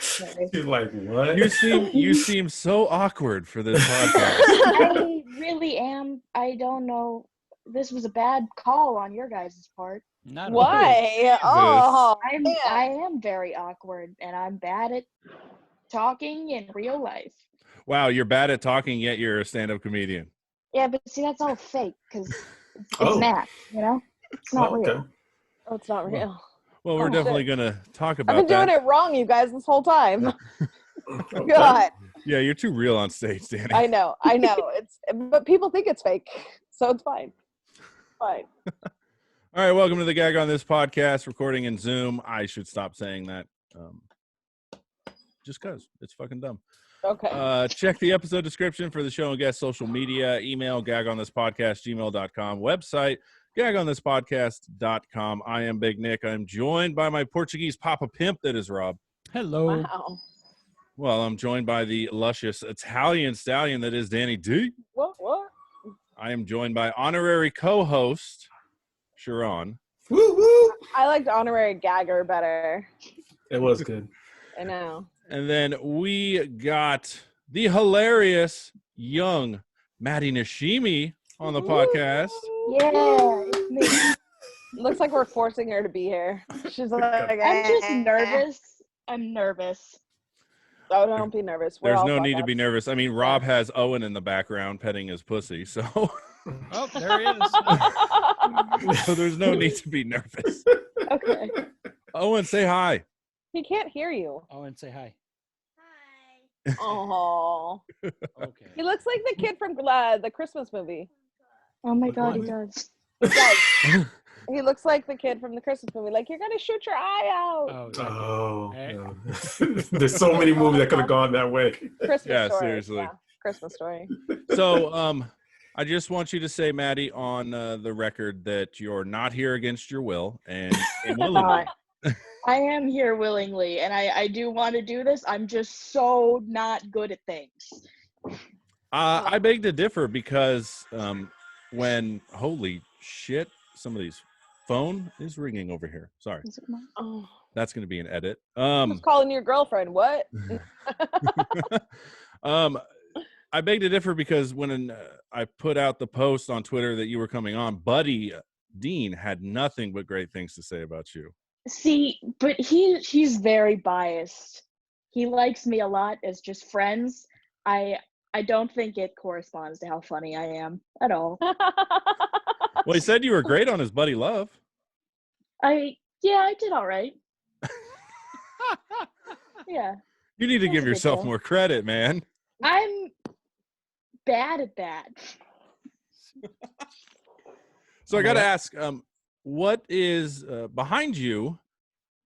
She's like, what? You seem so awkward for this podcast. I really am. I don't know. This was a bad call on your guys' part. Why? Oh, I am very awkward, and I'm bad at talking in real life. Wow, you're bad at talking, yet you're a stand-up comedian. Yeah, but see, that's all fake because it's an act, you know? It's not real. Oh, it's not real. Well, we're definitely going to talk about I've been doing it wrong, you guys, this whole time. God. Yeah, you're too real on stage, Danny. I know. But people think it's fake, so it's fine. Fine. All right, welcome to the Gag on This podcast, recording in Zoom. I should stop saying that just because. It's fucking dumb. Okay. Check the episode description for the show and guest social media, email gagonthispodcast@gmail.com, website gagonthispodcast.com. I am Big Nick. I'm joined by my Portuguese Papa Pimp, that is Rob. Hello. Wow. Well, I'm joined by the luscious Italian stallion that is Danny D. What? I am joined by honorary co-host Sharon. Woo woo. I liked honorary gagger better. It was good. I know. And then we got the hilarious young Madie Nashimi on the podcast. Yeah, it's me. Looks like we're forcing her to be here. She's like, I'm just nervous. I'm nervous. Oh, don't be nervous. There's no need to be nervous. I mean, Rob has Owen in the background petting his pussy, so Oh, there he is. so there's no need to be nervous. Okay. Owen, say hi. He can't hear you. Owen, say hi. Oh. Okay. He looks like the kid from the Christmas movie. Oh my God, he does. He does. He looks like the kid from the Christmas movie. Like, you're going to shoot your eye out. Oh, No. There's so many movies that could have gone that way. Christmas Yeah, Story. seriously. Yeah, Christmas Story. So, I just want you to say, Maddie, on the record that you're not here against your will and willingly. I am here willingly, and I do want to do this. I'm just so not good at things. I beg to differ because holy shit, somebody's phone is ringing over here. Sorry. Is it mine? Oh. That's going to be an edit. Who's calling your girlfriend? What? I beg to differ because when I put out the post on Twitter that you were coming on, Buddy Dean had nothing but great things to say about you. See, but he's very biased. He likes me a lot as just friends. I don't think it corresponds to how funny I am at all. Well, he said you were great on his Buddy Love. I did all right. Yeah. You need to give a good yourself goal. more credit, man. I'm bad at that. So I got to ask, what is behind you?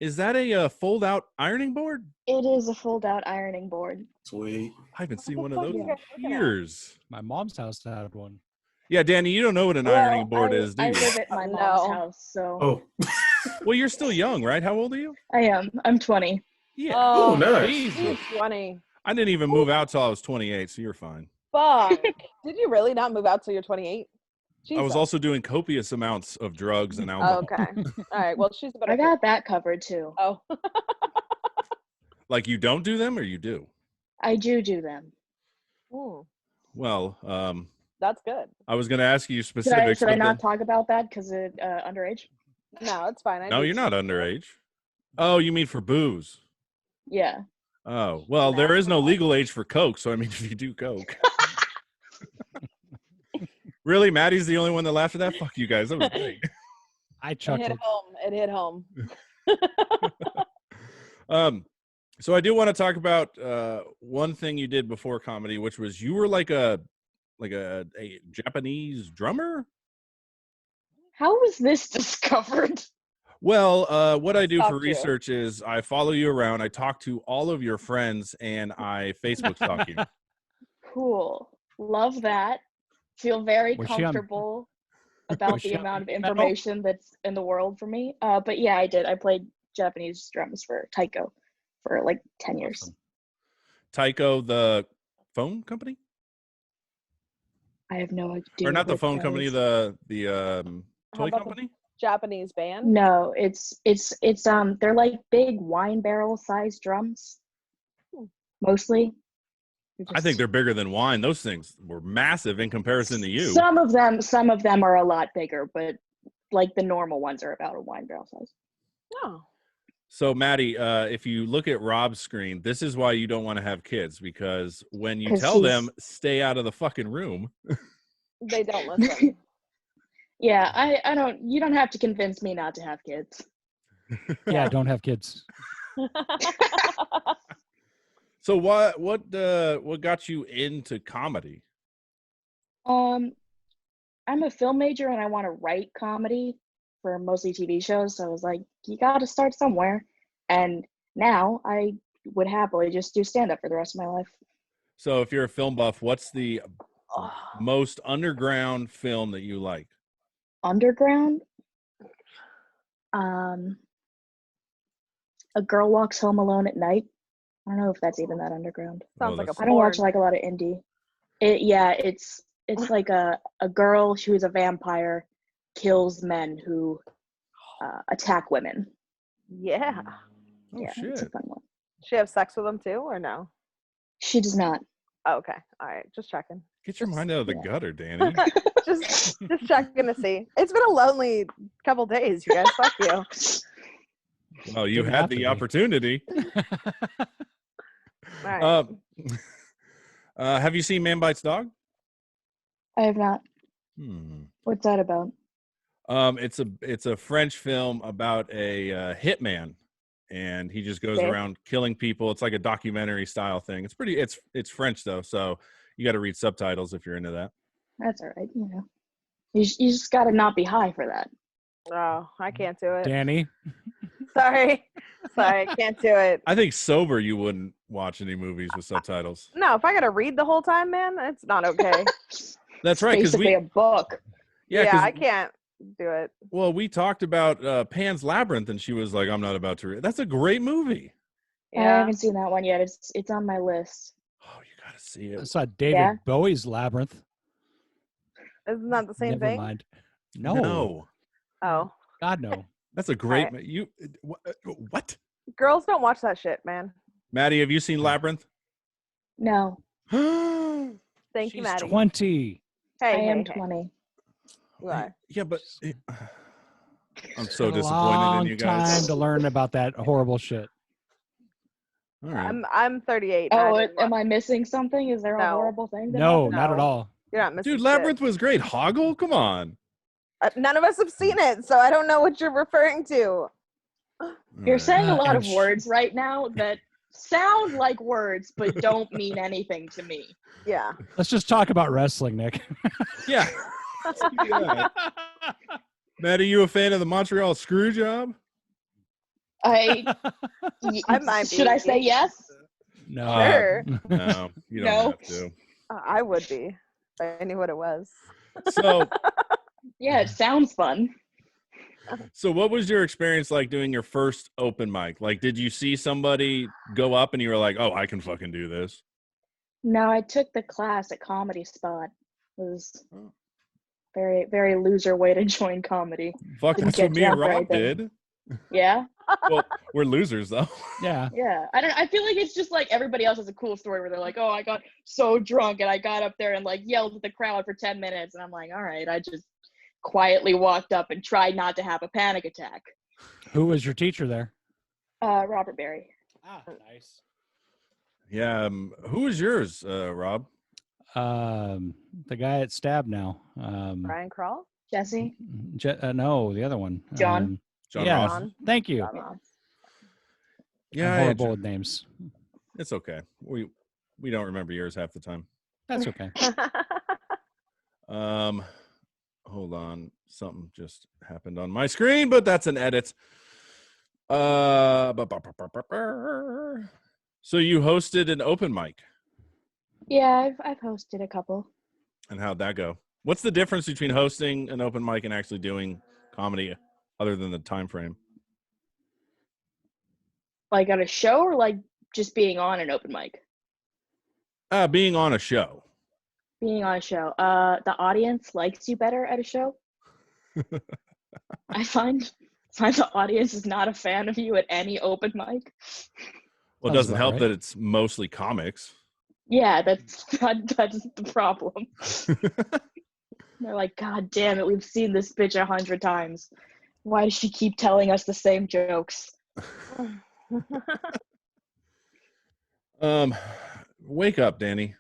Is that a fold-out ironing board? It is a fold-out ironing board. Sweet. I haven't seen What one the of fuck those you guys in looking at? years. my mom's house had one. Yeah, Danny, you don't know what an ironing board is, do I you? live at my mom's No. house, so Oh. Well, you're still young, right? How old are you? I am. I'm 20. Yeah. Oh, Ooh, nice. Jesus. he's 20. I didn't even move out till I was 28, so you're fine. Fuck. Did you really not move out till you're 28? I was also doing copious amounts of drugs and alcohol. Okay. All right. Well, she's about I got that covered too. Oh. Like you don't do them or you do? I do them. Ooh, Well, that's good. I was going to ask you Should specifics. I but not then- talk about that because it underage? No, it's fine. No, you're not underage. Oh, you mean for booze? Yeah. Oh, well, there is no legal age for Coke, so I mean, if you do Coke. Really? Maddie's the only one that laughed at that? Fuck you guys. That was great. I It chuckled. hit home. It hit home. So I do want to talk about one thing you did before comedy, which was you were like a Japanese drummer. How was this discovered? Well, what I do for Stalked you. research is I follow you around. I talk to all of your friends, and I Facebook stalk you. Cool. Love that. Feel very Was she on- comfortable about Was the she on amount of metal? information that's in the world for me. But yeah, I did. I played Japanese drums for Taiko for like 10 years. Awesome. Taiko, the phone company, I have no idea. or not the what phone that company, is. the toy about the- company. Japanese band? No, it's they're like big wine barrel sized drums, mostly. I think they're bigger than wine. Those things were massive in comparison to you. Some of them are a lot bigger, but like the normal ones are about a wine barrel size. No. So, Maddie, if you look at Rob's screen, this is why you don't want to have kids, because when you 'Cause tell he's- them stay out of the fucking room, They don't listen. Yeah, I don't. You don't have to convince me not to have kids. Yeah, don't have kids. so what got you into comedy? I'm a film major and I want to write comedy for mostly TV shows. So I was like, you got to start somewhere. And now I would happily just do stand up for the rest of my life. So, if you're a film buff, what's the most underground film that you like? Underground. A Girl Walks Home Alone at Night. I don't know if that's even that underground. Sounds like a that's- I don't watch porn. like a lot of indie. It's like a girl who is a vampire kills men who attack women. Yeah. Oh Yeah, it's a shit! fun one. She have sex with them too, or no? She does not. Oh, okay. All right. Just checking. Get your mind out of the yeah. gutter, Danny. just checking to see. It's been a lonely couple days, you guys. Fuck you. Well, you Didn't had have to the be. opportunity. All right. Have you seen Man Bites Dog? I have not. What's that about? It's a French film about a hitman, and he just goes Okay. around killing people. It's like a documentary style thing. It's French though, so you got to read subtitles if you're into that. That's all right. You know, you just got to not be high for that. Oh, I can't do it. Danny. Sorry, I can't do it. I think sober you wouldn't watch any movies with subtitles. No, if I gotta read the whole time, man, it's not okay. That's right, because Basically a book. Yeah, 'cause- I can't do it. Well, we talked about Pan's Labyrinth, and she was like, "I'm not about to read." That's a great movie. I Yeah. haven't seen that one yet. It's on my list. Oh, you gotta see I it. saw David Yeah. Bowie's Labyrinth. Isn't that the same Never thing? mind. No. No, Oh, God, no. that's a great. Alright. You what? girls don't watch that shit, man. Maddie, have you seen Labyrinth? No, Thank you, She's Maddie. 20. Hey, I am hey, 20. You are. Yeah, but I'm so A disappointed long in you guys. time to learn about that horrible shit. All right. I'm 38. Oh, Maddie. am I missing something? Is there a No. horrible thing? that No, happened? not at No. all. You're not missing Dude, shit. Labyrinth was great. Hoggle, come on. None of us have seen it, so I don't know what you're referring to. You're saying a lot and of words right now that sound like words but don't mean anything to me. Yeah. Let's just talk about wrestling, Nick. Yeah. Yeah. Maddie, you a fan of the Montreal Screwjob? I might should be. I say yes? No. Sure. No, you don't No. have to. I would be if I knew what it was. So, Yeah, it sounds fun. so what was your experience like doing your first open mic? Like, did you see somebody go up and you were like, "Oh, I can fucking do this"? No, I took the class at Comedy Spot. It was very, very loser way to join comedy. Fuck, Didn't that's what get me and jumped or Rob anything. did. Yeah, Well, we're losers though. Yeah. yeah. I feel like it's just like everybody else has a cool story where they're like, oh, I got so drunk and I got up there and like yelled at the crowd for 10 minutes. And I'm like, all right, I just quietly walked up and tried not to have a panic attack. Who was your teacher there? Robert Berry. Ah, nice. Yeah. Who was yours, Rob? The guy at Stab now. Brian Crawl? Jesse? No, the other one. John? John yeah, Ross. John? thank you. John Ross. Yeah, I'm I had horrible John- with names. it's okay. We don't remember yours half the time. That's okay. Hold on. Something just happened on my screen, but that's an edit. So you hosted an open mic, Yeah, I've hosted a couple. and how'd that go? What's the difference between hosting an open mic and actually doing comedy, other than the time frame? Like at a show or like just being on an open mic? Being on a show. Being on a show. The audience likes you better at a show. I find the audience is not a fan of you at any open mic. Well, it Sounds doesn't about help right. that it's mostly comics. Yeah, that's the problem. They're like, God damn it, we've seen this bitch 100 times. Why does she keep telling us the same jokes? Wake up, Danny.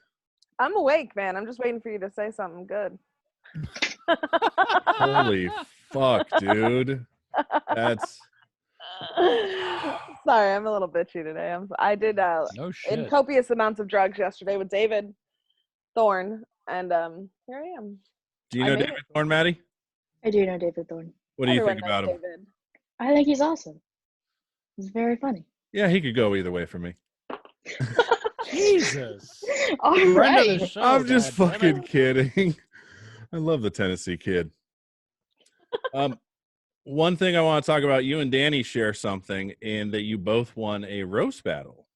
I'm awake, man. I'm just waiting for you to say something good. Holy fuck, dude. That's Sorry, I'm a little bitchy today. I did No in shit. copious amounts of drugs yesterday with David Thorne, and here I am. Do you I know made David Thorne, Maddie? I do know David Thorne. What do you Everyone think about knows him? David. I think he's awesome. He's very funny. Yeah, he could go either way for me. Jesus. All Friend of the right. show, I'm just goddammit. fucking kidding. I love the Tennessee kid. One thing I want to talk about, you and Danny share something in that you both won a roast battle.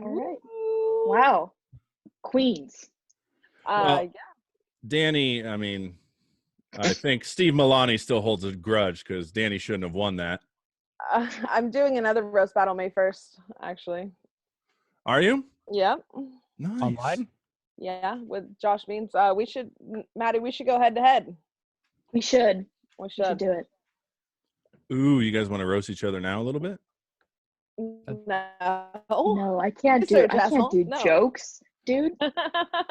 All right. Woo. Wow. Queens. Well, Yeah. Danny, I mean, I think Steve Milani still holds a grudge because Danny shouldn't have won that. I'm doing another roast battle May 1st, actually. Are you? Yep. Nice. Online? Yeah, with Josh Means. Maddie, we should go head to head. We should. We We should should. do it. Ooh, you guys want to roast each other now a little bit? No. No, I can't do Mr. I can't Jessel, do no. jokes, dude.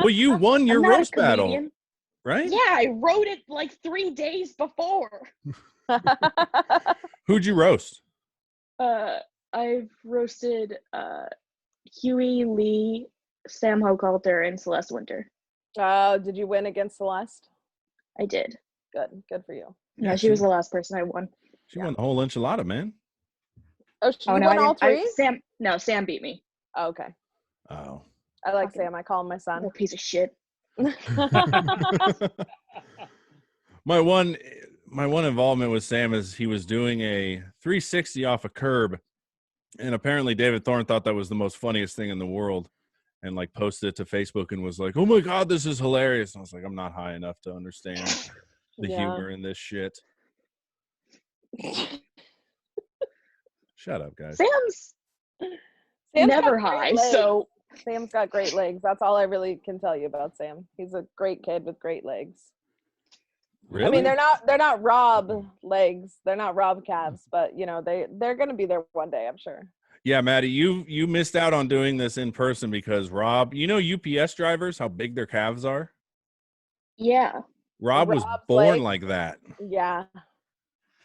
Well, you won your I'm not a roast battle, comedian. right? Yeah, I wrote it like 3 days before. Who'd you roast? I've roasted Huey, Lee, Sam Hochhalter, and Celeste Winter. Did you win against Celeste? I did. Good for you. Yeah, she was the last person I won. She won the whole enchilada, man. Oh, you no, won all three? Sam beat me. Oh, okay. Oh. I like Fucking- Sam. I call him my son. Little piece of shit. my one involvement with Sam is he was doing a 360 off a curb, and apparently David Thorne thought that was the most funniest thing in the world, and like posted it to Facebook and was like, "Oh my god, this is hilarious!" And I was like, "I'm not high enough to understand the Yeah. humor in this shit." Shut up, guys. Sam's Sam's never got great high, legs. so Sam's got great legs. That's all I really can tell you about Sam. He's a great kid with great legs. Really? I mean, they're not Rob legs. They're not Rob calves, but you know, they're gonna be there one day, I'm sure. Yeah, Maddie, you missed out on doing this in person because Rob, you know UPS drivers, how big their calves are? yeah. Rob was Rob's born legs. like that. Yeah.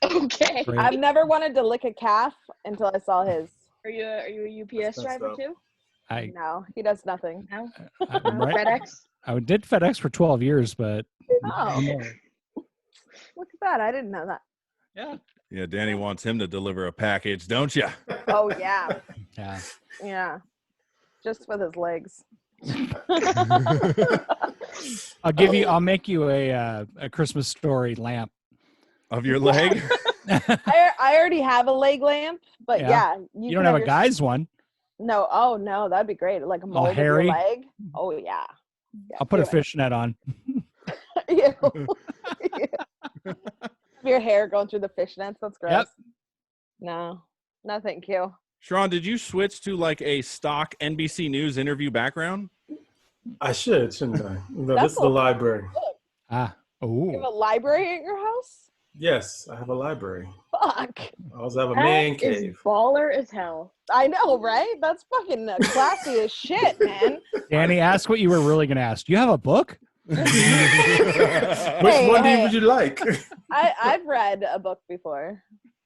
Okay. Great. I've never wanted to lick a calf until I saw his. Are you a UPS That's driver up. too? I, No, he does nothing. No. I'm right. FedEx. I did FedEx for 12 years, but Oh. no more. Look at that. I didn't know that. Yeah. Yeah, Danny wants him to deliver a package, don't you? Oh yeah. Yeah. Yeah. Just with his legs. I'll make you a Christmas story lamp. Of your leg? I already have a leg lamp, but Yeah. yeah. You can don't have a your- guy's one. No, oh no, that'd be great. Like a mold of your hairy? leg. Oh yeah. I'll put a do it. fishnet on. Ew. Your hair going through the fishnets. That's gross. Yep. No, thank you. Sharon, did you switch to like a stock NBC News interview background? I should, shouldn't I? No, That's this is the a- library. Ah. You have a Oh. library at your house? Yes, I have a library. Fuck. I also have a man That is cave. baller as hell. I know, right? That's fucking classy as shit, man. Danny, ask what you were really going to ask. Do you have a book? Which Hey, one hey. would you like? I've read a book before.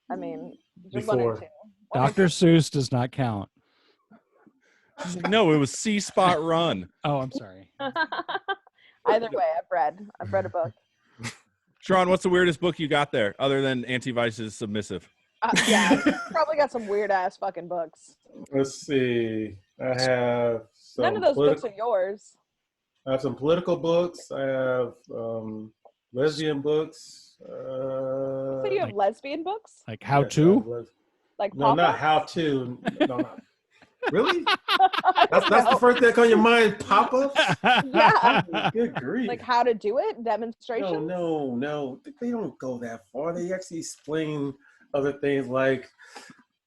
I mean, just one or Before. two. One or Dr. Seuss does not count. She's like, no, it was C Spot Run. Oh, I'm sorry. two. Either way, I've read a book. Sharon, what's the weirdest book you got there other than Anti-Vice's Submissive? Yeah, probably got some weird ass fucking books. Let's see. I have some None of those books are yours. I have some political books. I have lesbian books. So you have Like- lesbian books? Like how yes, I to? have Like No, not pop-ups? how to. No, not. Really? I That's don't the know. first thing that comes to your mind. Pop-ups? Yeah. Good grief. Like how to do it, demonstration. No. They don't go that far. They actually explain other things like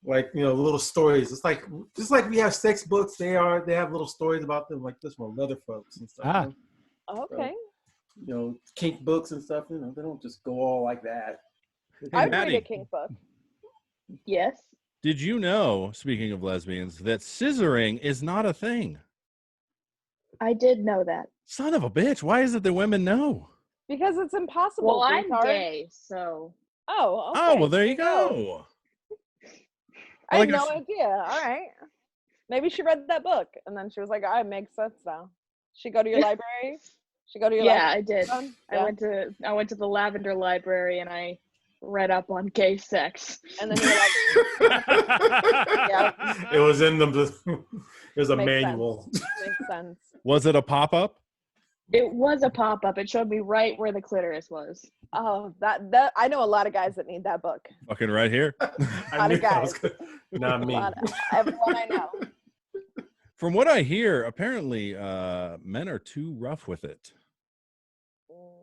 little stories. It's like just like we have sex books. They have little stories about them like this one, leather folks and stuff. Ah. Okay. Kink books and stuff. They don't just go all like that. Hey, I would read Maddie. a kink book. Yes. Did you know, speaking of lesbians, that scissoring is not a thing? I did know that. Son of a bitch. Why is it that women know? Because it's impossible. Well, I'm retard. gay, so Oh, okay. Oh, well, there you go. I had Like no idea. All right. Maybe she read that book and then she was like, "Oh, it makes sense now." She go to your library? She go to your yeah, library? I did. Yeah. I went to the Lavender Library and I read up on gay sex. And then you're like, yeah, It was in the. There's a Makes manual. makes sense. Was it a pop-up? It was a pop-up. It showed me right where the clitoris was. Oh, that I know a lot of guys that need that book. Fucking right here. I knew of that was guys. good. Not A me. lot everyone I know. From what I hear, apparently men are too rough with it.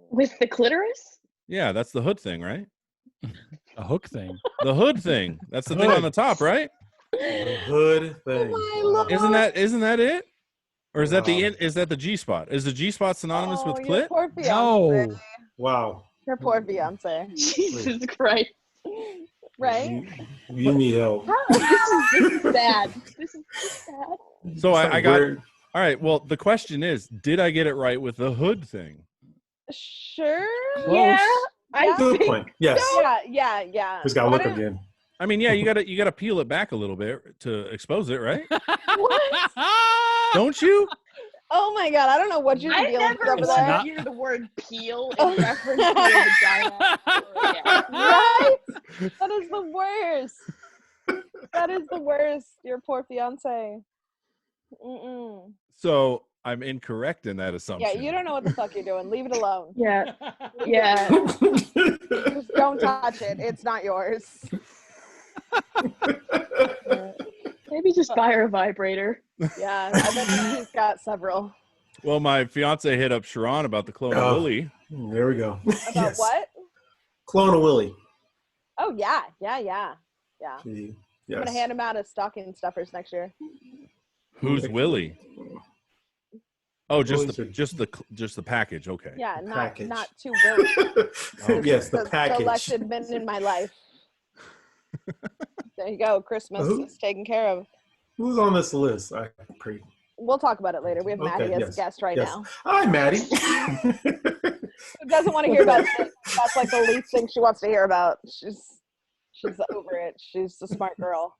With the clitoris? Yeah, that's the hood thing, right? A hook thing. The hood thing. That's the thing on the top, right? The hood thing. my Lord. Isn't that it? Or is that Wow. is that the G spot? Is the G spot synonymous with your clit? poor fiance. No. Wow. Your poor fiance. Jesus Christ. Right? You need help. This is bad. This is bad. So I got Weird. all right. Well, the question is, did I get it right with the hood thing? Sure. Yeah, I Yeah. Good think point. Yes. Yeah. Just gotta Why look don't- again. I mean, yeah, you gotta peel it back a little bit to expose it, right? What? Don't you? Oh my God, I don't know what you're I dealing with never over want there. to hear the word peel in reference to a vagina. or yeah. Right? That is the worst. That is the worst. Your poor fiance. Mm-mm. So I'm incorrect in that Yeah, assumption. you don't know what the fuck you're doing. Leave it alone. Yeah, yeah. Just don't touch it. It's not yours. Maybe just buy her a vibrator. Yeah, I bet he's got several. Well, my fiance hit up Sharon about the clone of Oh. Willie. There we go. About what? Clone of Willie. Oh yeah. Yes. I'm gonna hand him out as stocking stuffers next year. Who's Willie? Oh, just Willie's the package. Okay. Yeah, package. not too Billy. Oh, yes, the The package. selected men in my life. There you go. Christmas Who? is taken care of. Who's on this list? We'll talk about it later. We have Okay, Maddie as yes, a guest right yes. now. Hi, Maddie. Who doesn't want to hear about it? That's like the least thing she wants to hear about. She's over it. She's a smart girl.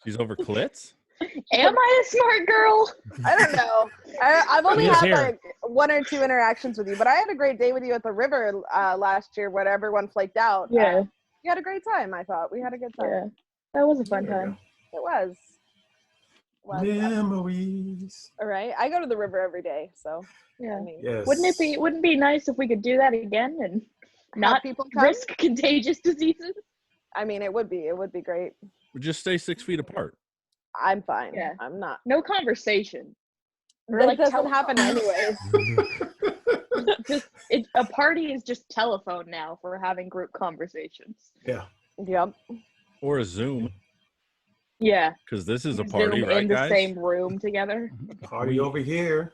She's over clits. Am I a smart girl? I don't know. I've only He is had here. like 1 or 2 interactions with you, but I had a great day with you at the river last year when everyone flaked out. Yeah, You had a great time, I thought. We had a good time. yeah. That was a fun There we time. It was. Memories. All right. I go to the river every day, so Yeah. I mean, Yes. Wouldn't it be nice if we could do that again and have not people come? risk contagious diseases? I mean, it would be great. Just stay 6 feet apart. I'm fine. Yeah. I'm not. No conversation. Or That like doesn't happen anyways. Just a party is just telephone now for having group conversations. Yeah. Yep. Or a Zoom, Yeah. because this is a Zoom party, right, in the guys? same room together. Party over here.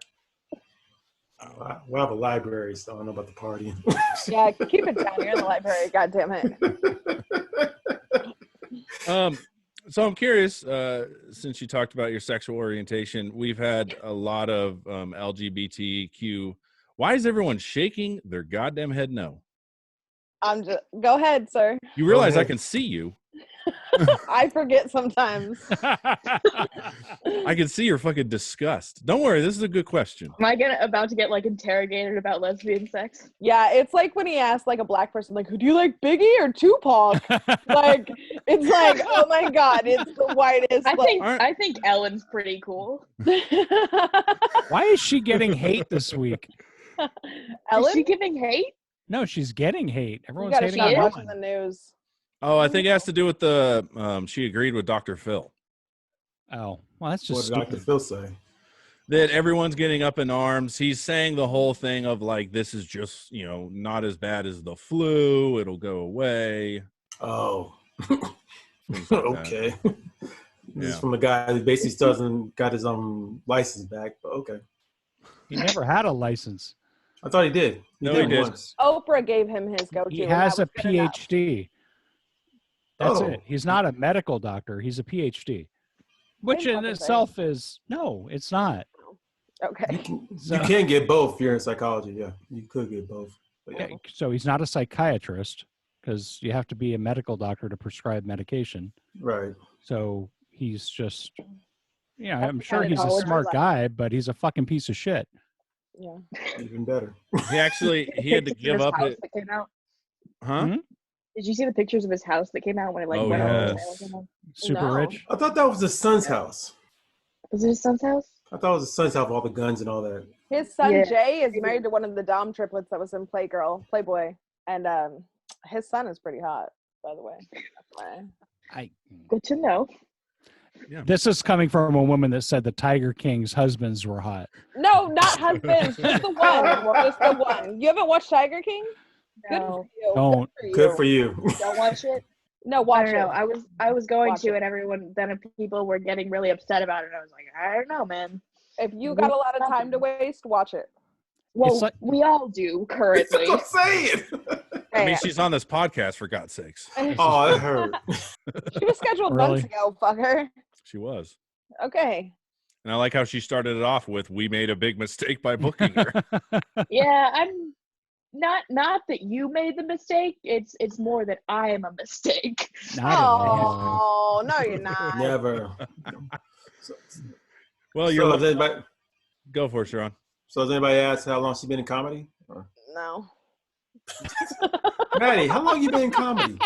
We'll have a library, so I don't know about the party. Yeah, keep it down. You're in the library. God damn it. So I'm curious, since you talked about your sexual orientation, we've had a lot of LGBTQ. Why is everyone shaking their goddamn head no? I'm just go ahead, sir. You realize I ahead. can see you. I forget sometimes. I can see your fucking disgust. Don't worry, this is a good question. Am I about to get like interrogated about lesbian sex? Yeah, it's like when he asked like a black person, like, "Do you like Biggie or Tupac?" Like, it's like, oh my God, it's the whitest. I think Ellen's pretty cool. Why is she getting hate this week? Is she giving hate? No, she's getting hate. You Everyone's gotta hating stop on watching Ellen. the news. Oh, I think it has to do with the she agreed with Dr. Phil. Oh, well, that's What just did Dr. stupid. Phil say? That everyone's getting up in arms. He's saying the whole thing of like, this is just, not as bad as the flu. It'll go away. Oh, Things like that. okay. This is Yeah. from a guy who basically still hasn't got his license back, but okay. He never had a license. I thought he did. No, did he did. once. Oprah gave him his go-to. He and that has a was good enough. PhD. That's Oh. it. He's not a medical doctor. He's a PhD, which Same in fucking itself is no, it's not. Okay. You can get both if you're in psychology. Yeah, you could get both. But yeah. So he's not a psychiatrist because you have to be a medical doctor to prescribe medication. Right. So he's just, That's I'm the sure kind of he's a knowledge smart I like. guy, but he's a fucking piece of shit. Yeah. Even better. He had to Pictures of give his up house it. that came out. Huh? Hmm? Did you see the pictures of his house that came out when it Oh, went on yes. sale? Super No. rich. I thought that was his son's house. Was it his son's house? I thought it was his son's house with all the guns and all that. His son Yeah. Jay is married to one of the Dom triplets that was in Playboy, and his son is pretty hot, by the way. Good to know. This is coming from a woman that said the Tiger King's husbands were hot. No, not husbands, just the one. Just the one. You haven't watched Tiger King? Good No, for you. Don't. Good for you. don't watch it. No, I watch don't know. it. I was going Watch to, it. and everyone then people were getting really upset about it. And I was like, I don't know, man. If you got a lot of time to waste, watch it. Well, It's like- we all do That's currently. what I'm saying. I mean, she's on this podcast, for God's sakes. Oh, that hurt. She was scheduled Really? months ago, fucker. She was. Okay. And I like how she started it off with, we made a big mistake by booking her. Yeah, I'm not that you made the mistake. It's more that I am a mistake. Not at all. Oh, no, you're not. Never. So, Well, so, has anybody, go for it, Sharon. so has anybody asked how long she's been in comedy? Or? No. Madie, how long you been in comedy?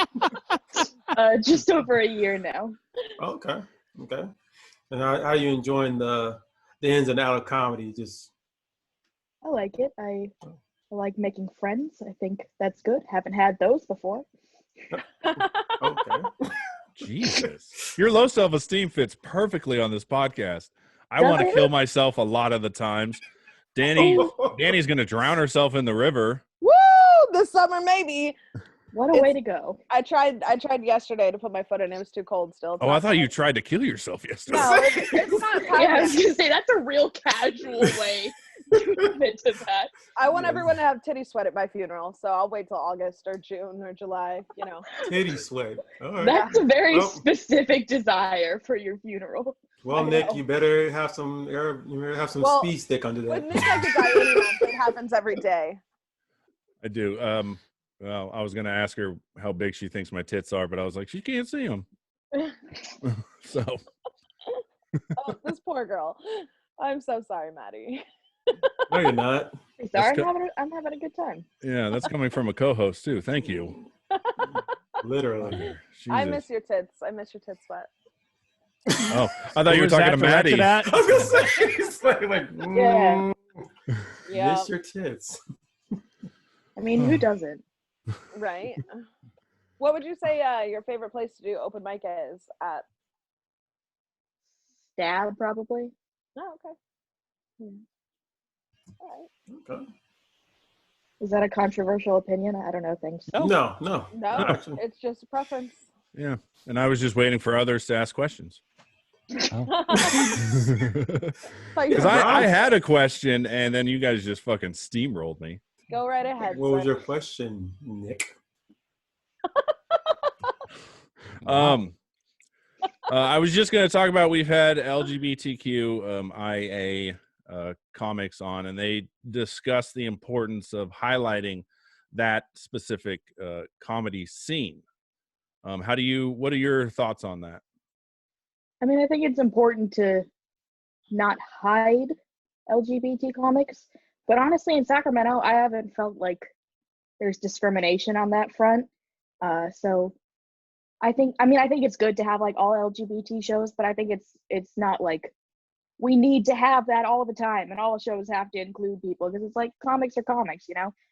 Just over a year now. Okay. And how are you enjoying the ins and outs of comedy? Just I like it. I like making friends. I think that's good. Haven't had those before. okay. Jesus. Your low self-esteem fits perfectly on this podcast. I Does want to it? kill myself a lot of the times. Danny's going to drown herself in the river. Woo! This summer, maybe. What a way to go. I tried yesterday to put my foot in. It was too cold still. It's Oh, I not thought you bad. tried to kill yourself yesterday. No, it's not time Yeah, I yet. was gonna say that's a real casual way to admit to that. I want Yeah. everyone to have titty sweat at my funeral, so I'll wait till August or June or July, Titty sweat. All right. That's a very Well- specific desire for your funeral. Well, I Nick, know. you better have some Well, speed stick under With that. me like a Diane month, it happens every day. I do. Well, I was going to ask her how big she thinks my tits are, but I was like, she can't see them. So, Oh, this poor girl. I'm so sorry, Maddie. No, you're not. Sorry, That's I'm having a good time. yeah, that's coming from a co-host too. Thank you. Literally. I Jesus. miss your tits. I miss your tit sweat. Oh, I thought you were Was talking that to Maddie. directed at? I was gonna say, it's like Yeah. Yeah, miss your tits. I mean, who doesn't? right. What would you say your favorite place to do open mic is at? Stab, probably. Oh, okay. All Okay. Is that a controversial opinion? I don't know. Thanks. No. No. right. No, Actually. it's just a preference. Yeah, and I was just waiting for others to ask questions. Oh. Because I had a question, and then you guys just fucking steamrolled me. Go right ahead. What was sir. your question, Nick? I was just going to talk about, we've had LGBTQ IA comics on, and they discuss the importance of highlighting that specific comedy scene. What are your thoughts on that? I mean, I think it's important to not hide LGBT comics, but honestly, in Sacramento, I haven't felt like there's discrimination on that front. So I think it's good to have like all LGBT shows, but I think it's not like we need to have that all the time and all shows have to include people, because it's like comics are comics,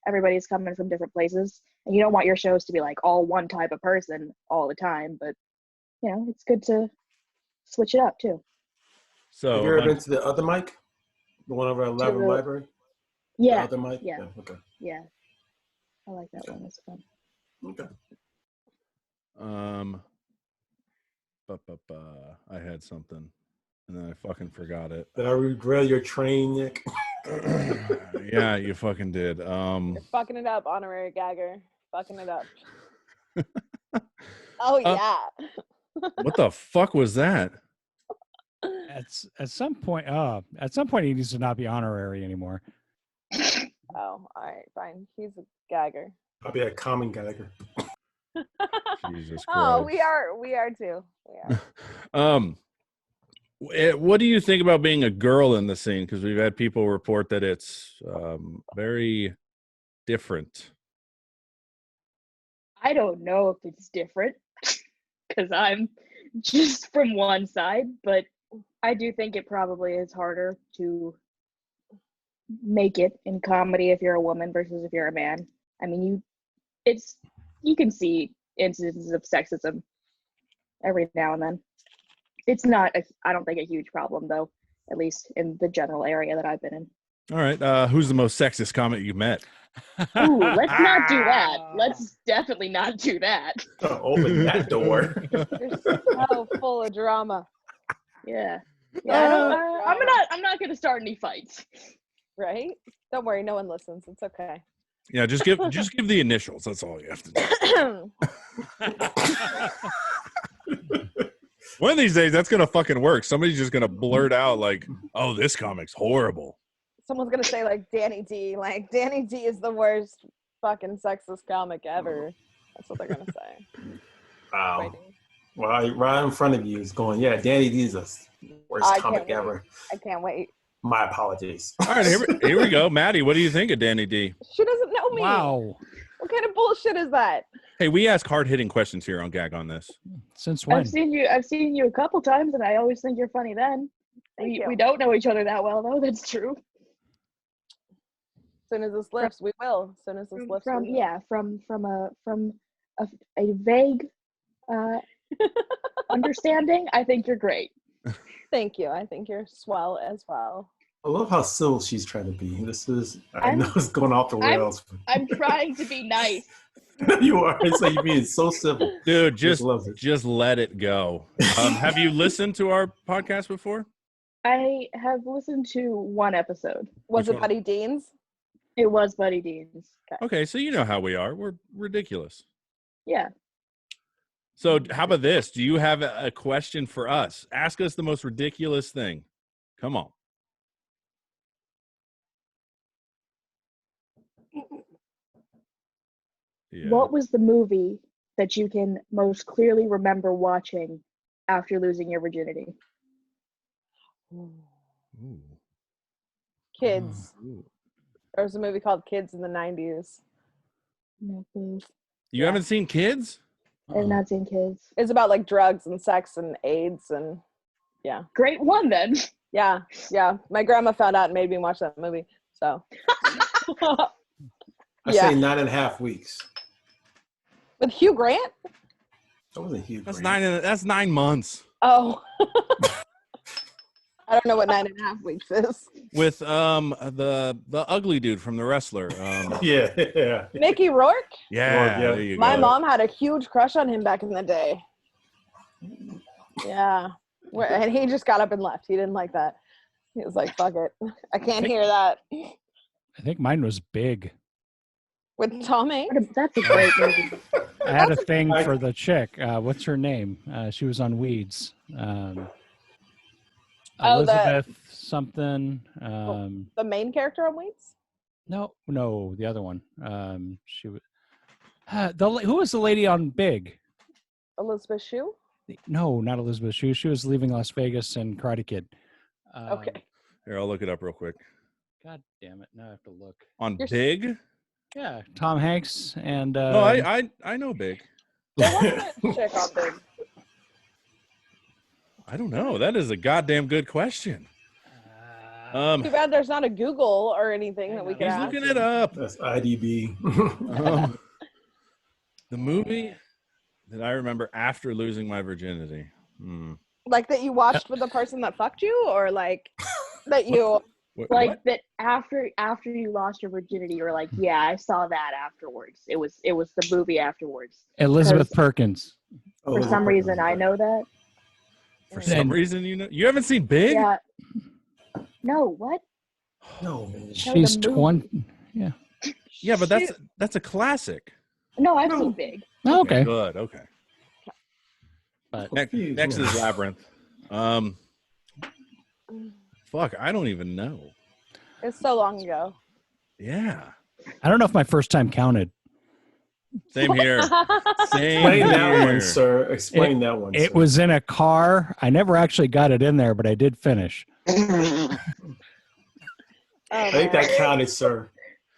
everybody's coming from different places, and you don't want your shows to be like all one type of person all the time, but it's good to switch it up too. So Have you ever been to the other mic? The one over at To Laverne the- Library? Yeah, The other mic? yeah. Okay. yeah. I like that one. It's fun. Okay. I had something and then I fucking forgot it. Did I regret your train, Nick? Yeah, you fucking did. You're fucking it up, honorary gagger. Fucking it up. Oh yeah. What the fuck was that? At some point he needs to not be honorary anymore. Oh, all right, fine. He's a gagger. I'll be a common gagger. Jesus Christ. Oh, we are too. We are. What do you think about being a girl in the scene? Because we've had people report that it's very different. I don't know if it's different because I'm just from one side, but I do think it probably is harder to make it in comedy if you're a woman versus if you're a man. I mean, you can see instances of sexism every now and then. It's not, I don't think, a huge problem though, at least in the general area that I've been in. All right. Who's the most sexist comic you met? Ooh, let's not do that. Let's definitely not do that. Open that door. You're so full of drama, Yeah. I'm not gonna start any fights. right? Don't worry, no one listens. It's okay. Yeah, just give the initials. That's all you have to do. One of these days, that's gonna fucking work. Somebody's just gonna blurt out like, "Oh, this comic's horrible." Someone's gonna say like Danny D. Like Danny D is the worst fucking sexist comic ever. That's what they're gonna say. Wow. Waiting. Well, right in front of you is going, yeah, Danny D's the worst I comic can't wait. ever. I can't wait. My apologies. All right, here we go. Maddie, what do you think of Danny D? She doesn't know me. Wow. What kind of bullshit is that? Hey, we ask hard-hitting questions here on Gag on This. Since when? I've seen you a couple times, and I always think you're funny. Then Thank you. we don't know each other that well, though. That's true. As soon as this lifts, we will. As soon as this lifts, From we will. from a vague understanding, I think you're great. Thank you. I think you're swell as well. I love how civil she's trying to be. I know it's going off the rails. I'm trying to be nice. You are. It's like you're being so civil. Dude, Just love it. just let it go. Have you listened to our podcast before? I have listened to one episode. Was Which it one? Buddy Dean's? It was Buddy Dean's. Okay, so you know how we are. We're ridiculous. Yeah. So how about this? Do you have a question for us? Ask us the most ridiculous thing. Come on. Yeah. What was the movie that you can most clearly remember watching after losing your virginity? Ooh. Kids. Ooh. There was a movie called Kids in the 90s. No clue. You haven't seen Kids? I've not seen Kids. It's about like drugs and sex and AIDS and yeah. Great one then. Yeah. My grandma found out and made me watch that movie. So I Yeah. say 9.5 weeks. with Hugh Grant? That wasn't huge. That's 9 months. Oh. I don't know what 9.5 weeks is. With the ugly dude from The Wrestler. Yeah. Mickey Rourke? Yeah, Yeah. there you My go. mom had a huge crush on him back in the day. Yeah. And he just got up and left. He didn't like that. He was like, fuck it. I can't hear that. I think mine was Big. With Tom Hanks? That's a great movie. I had a thing for the chick. What's her name? She was on Weeds. Elizabeth something. The main character on Weeds? No, the other one. She was. Who was the lady on Big? Elizabeth Shue? No, not Elizabeth Shue. She was leaving Las Vegas and Karate Kid. Okay. Here, I'll look it up real quick. God damn it! Now I have to look. On You're- Big? Yeah, Tom Hanks and. No, I know Big. There was a chick on Big. I don't know. That is a goddamn good question. Too bad there's not a Google or anything that we can He's ask. looking it up. That's IDB. The movie that I remember after losing my virginity. Like that you watched with the person that fucked you, or like that you Like that after you lost your virginity, you were like, yeah, I saw that afterwards. It was the movie afterwards. Elizabeth Perkins. For some reason, I know that. For some reason, you haven't seen Big? Yeah. No, what? No. She's 20. Yeah. Yeah, but that's a classic. No, I've seen Big. Oh, okay. Good. Okay. But Next is Labyrinth. Fuck, I don't even know. It's so long ago. Yeah. I don't know if my first time counted. Same here. Same Explain that here. one, sir. Explain that one. It sir. was in a car. I never actually got it in there, but I did finish. I think that counted, sir.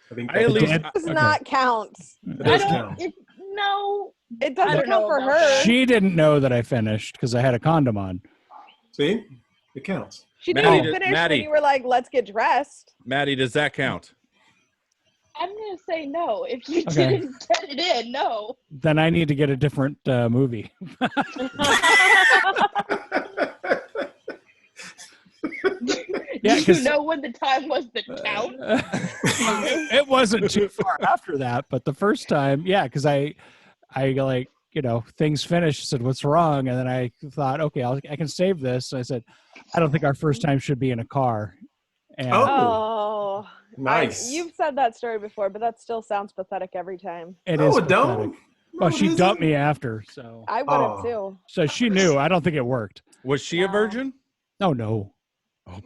I think that does not count. It does count. No. It doesn't count for her. She didn't know that I finished because I had a condom on. See? It counts. She didn't finish when you were like, let's get dressed. Maddie, does that count? I'm going to say no. If you didn't get it in, no. Then I need to get a different movie. Yeah, you know when the time was that count? It wasn't too far after that, but the first time, yeah, because I like, things finished, said, what's wrong? And then I thought, okay, I can save this. So I said, I don't think our first time should be in a car. And nice. You've said that story before, but that still sounds pathetic every time. It is pathetic. Don't. Well, she dumped me after, so. I would have too. So she knew. I don't think it worked. Was she a virgin? Oh, no. Oh.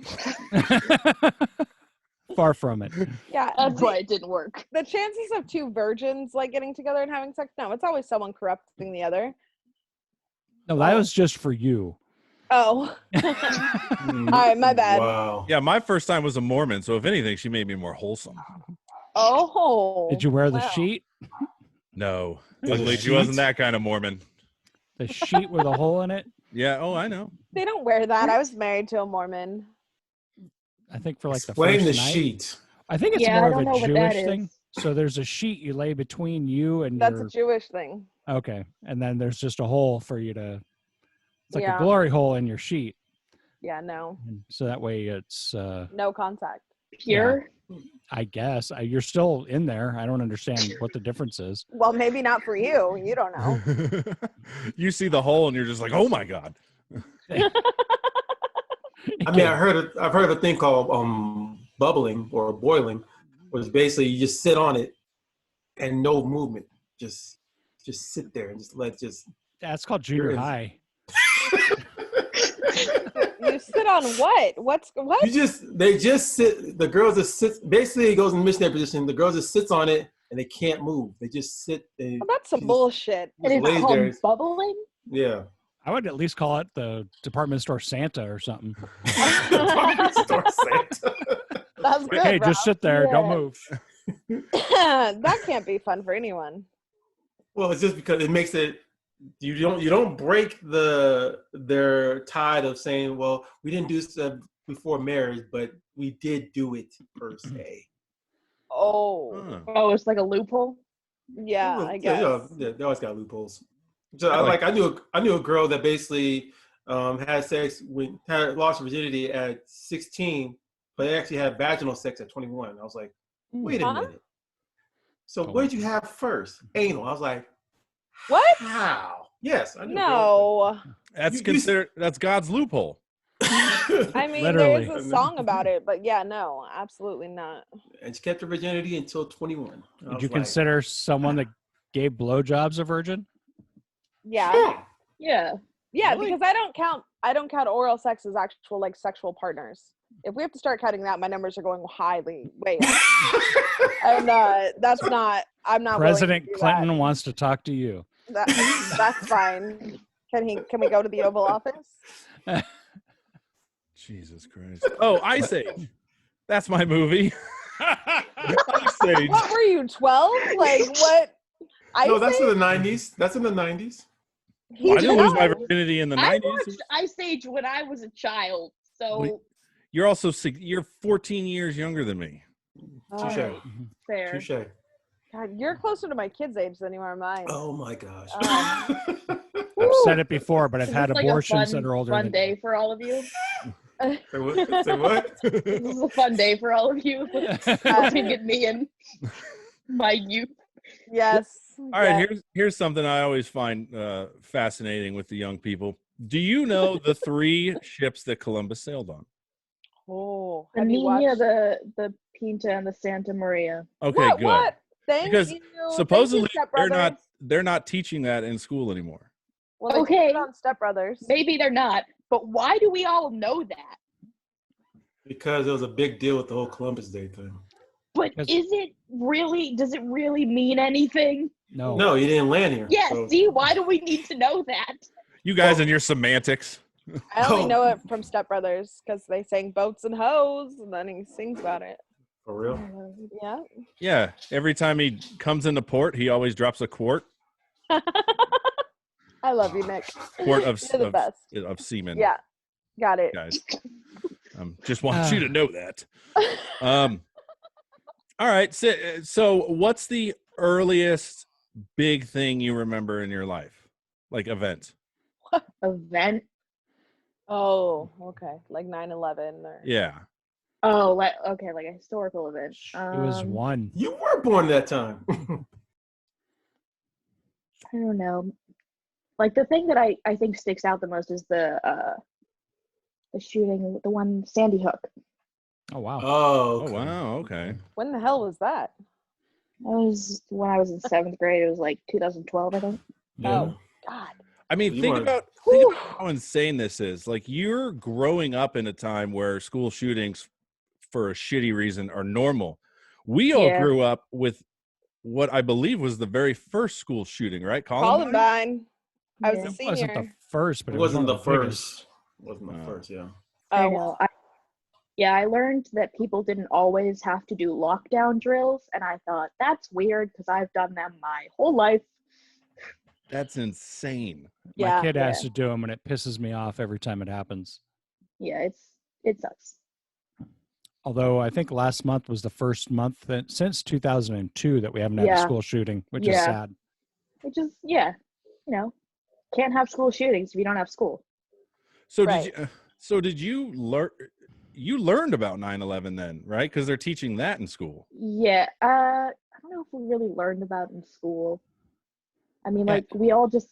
Far from it. Yeah, that's why it didn't work. The chances of two virgins like getting together and having sex, no, it's always someone corrupting the other. No, that was just for you. Oh. All right, my bad. Wow. Yeah, my first time was a Mormon, so if anything, she made me more wholesome. Oh. Did you wear the sheet? No. Luckily, she wasn't that kind of Mormon. The sheet with a hole in it? Yeah, I know. They don't wear that. I was married to a Mormon. I think for like Explain the first the night. sheet. I think it's more of a Jewish thing. So there's a sheet you lay between you and That's a Jewish thing. Okay. And then there's just a hole for you to, it's like a glory hole in your sheet. Yeah, no. And so that way it's no contact. Pure? Yeah, I guess. You're still in there. I don't understand what the difference is. Well, maybe not for you. You don't know. You see the hole and you're just like, oh my God. I mean, I've heard of a thing called bubbling or boiling, which basically you just sit on it and no movement, just sit there and That's called junior high. You sit on what? What? They just sit. The girls just sit. Basically, it goes in missionary position. The girls just sits on it and they can't move. They just sit. That's some bullshit. And it's called bubbling? Yeah. I would at least call it the department store Santa or something. Department store Santa. That's good. Hey, Rob. just sit there. Yeah. Don't move. That can't be fun for anyone. Well, it's just because it makes it. You don't break their tide of saying, well, we didn't do stuff before marriage, but we did do it per se. Oh. Oh, it's like a loophole? Yeah, I guess. Yeah, they always got loopholes. So I knew a girl that basically had sex lost virginity at 16, but they actually had vaginal sex at 21. I was like, wait a minute. So what did you have first? Anal. I was like, what? How? Yes, I knew. No. That's God's loophole. I mean, Literally. there's a song about it, but yeah, no, absolutely not. And she kept her virginity until 21. Did you consider someone that gave blowjobs a virgin? Yeah. Yeah. Yeah, Really? because I don't count oral sex as actual like sexual partners. If we have to start counting that, my numbers are going way up. And I'm not President Clinton wants to talk to you. That's fine. Can we go to the Oval Office? Jesus Christ. Oh, Ice Age. That's my movie. Ice Age. What were you, 12? Like what? No, that's in the 90s. That's in the 90s. I didn't lose my virginity in the 90s. I watched Ice Age when I was a child, so you're 14 years younger than me. Touche. fair. Touche. God, you're closer to my kids' age than you are mine. Oh my gosh. I'm said it before, but I've Is had this like abortions a fun, that are older fun than day for all of you? Say what? Say what? This is a fun day for all of you. Looking at me and my youth. Yes. All right, yes. here's something I always find fascinating with the young people. Do you know the 3 ships that Columbus sailed on? Oh, The have you Nina, watched? the Pinta, and the Santa Maria. Okay, What? good. What? Thank Because you. supposedly Thank you, they're Step Brothers. not teaching that in school anymore. Well, they Okay. okay. on Step Brothers. Maybe they're not, but why do we all know that? Because it was a big deal with the whole Columbus Day thing. But Yes. is it really? Does it really mean anything? no. No, he didn't land here. Yeah. so- See, why do we need to know that? You guys and your semantics. I only Oh. know it from Step Brothers because they sang boats and hoes, and then he sings about it. For real? Yeah. Yeah, every time he comes into port, he always drops a quart I love you, Nick. of You're the best. of semen. Yeah. Got it. Guys. Just want you to know that. All right. So what's the earliest big thing you remember in your life? Like event? Event. Oh, okay. Like 9/11 or Yeah. Oh, like okay, like a historical event. It was 1. You were born that time. I don't know. Like the thing that I think sticks out the most is the shooting, the one Sandy Hook. Oh wow. Oh, okay. Oh wow. Okay. when the hell was that? That was when I was in 7th grade. It was like 2012, I think. Yeah. Oh God. I mean, You think wanna- about Whew. how insane this is. Like you're growing up in a time where school shootings for a shitty reason are normal. We all Yeah. grew up with what I believe was the very first school shooting, right? Columbine? Columbine. I was Yeah. a It wasn't the senior. first, but It it was wasn't one the of the biggest. first. Wasn't the Oh. first, yeah. I Oh, know. I learned that people didn't always have to do lockdown drills, and I thought that's weird because I've done them my whole life. That's insane. My yeah. kid has Yeah. to do them, and it pisses me off every time it happens. Yeah, it sucks. Although I think last month was the first month since 2002 that we haven't had a Yeah. school shooting, which is Yeah. sad. Which is can't have school shootings if you don't have school. So Right. did you learn? You learned about 9/11 then, right? Because they're teaching that in school. Yeah, I don't know if we really learned about it in school. I mean, Yeah. like we all just.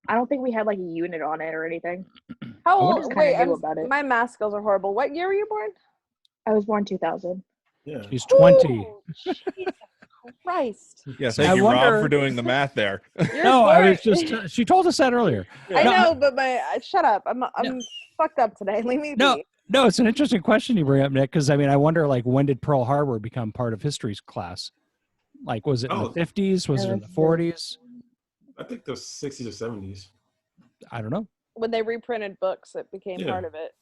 I don't think we had like a unit on it or anything. How I wonder- old? Just Wait, kinda knew about it. my math skills are horrible. What year were you born? I was born 2000. Yeah. She's 20. Ooh, Jesus Christ. Yeah, I thank you, wonder- Rob, for doing the math there. You're No, I was born- just. She told us that earlier. I No, know, but shut up. I'm fucked up today. Leave me No. be. No, it's an interesting question you bring up, Nick, because I mean, I wonder, like, when did Pearl Harbor become part of history's class? Like, was it in the Oh. 50s? Was it in the that's 40s? I think the 60s or 70s. I don't know. When they reprinted books, it became Yeah. part of it.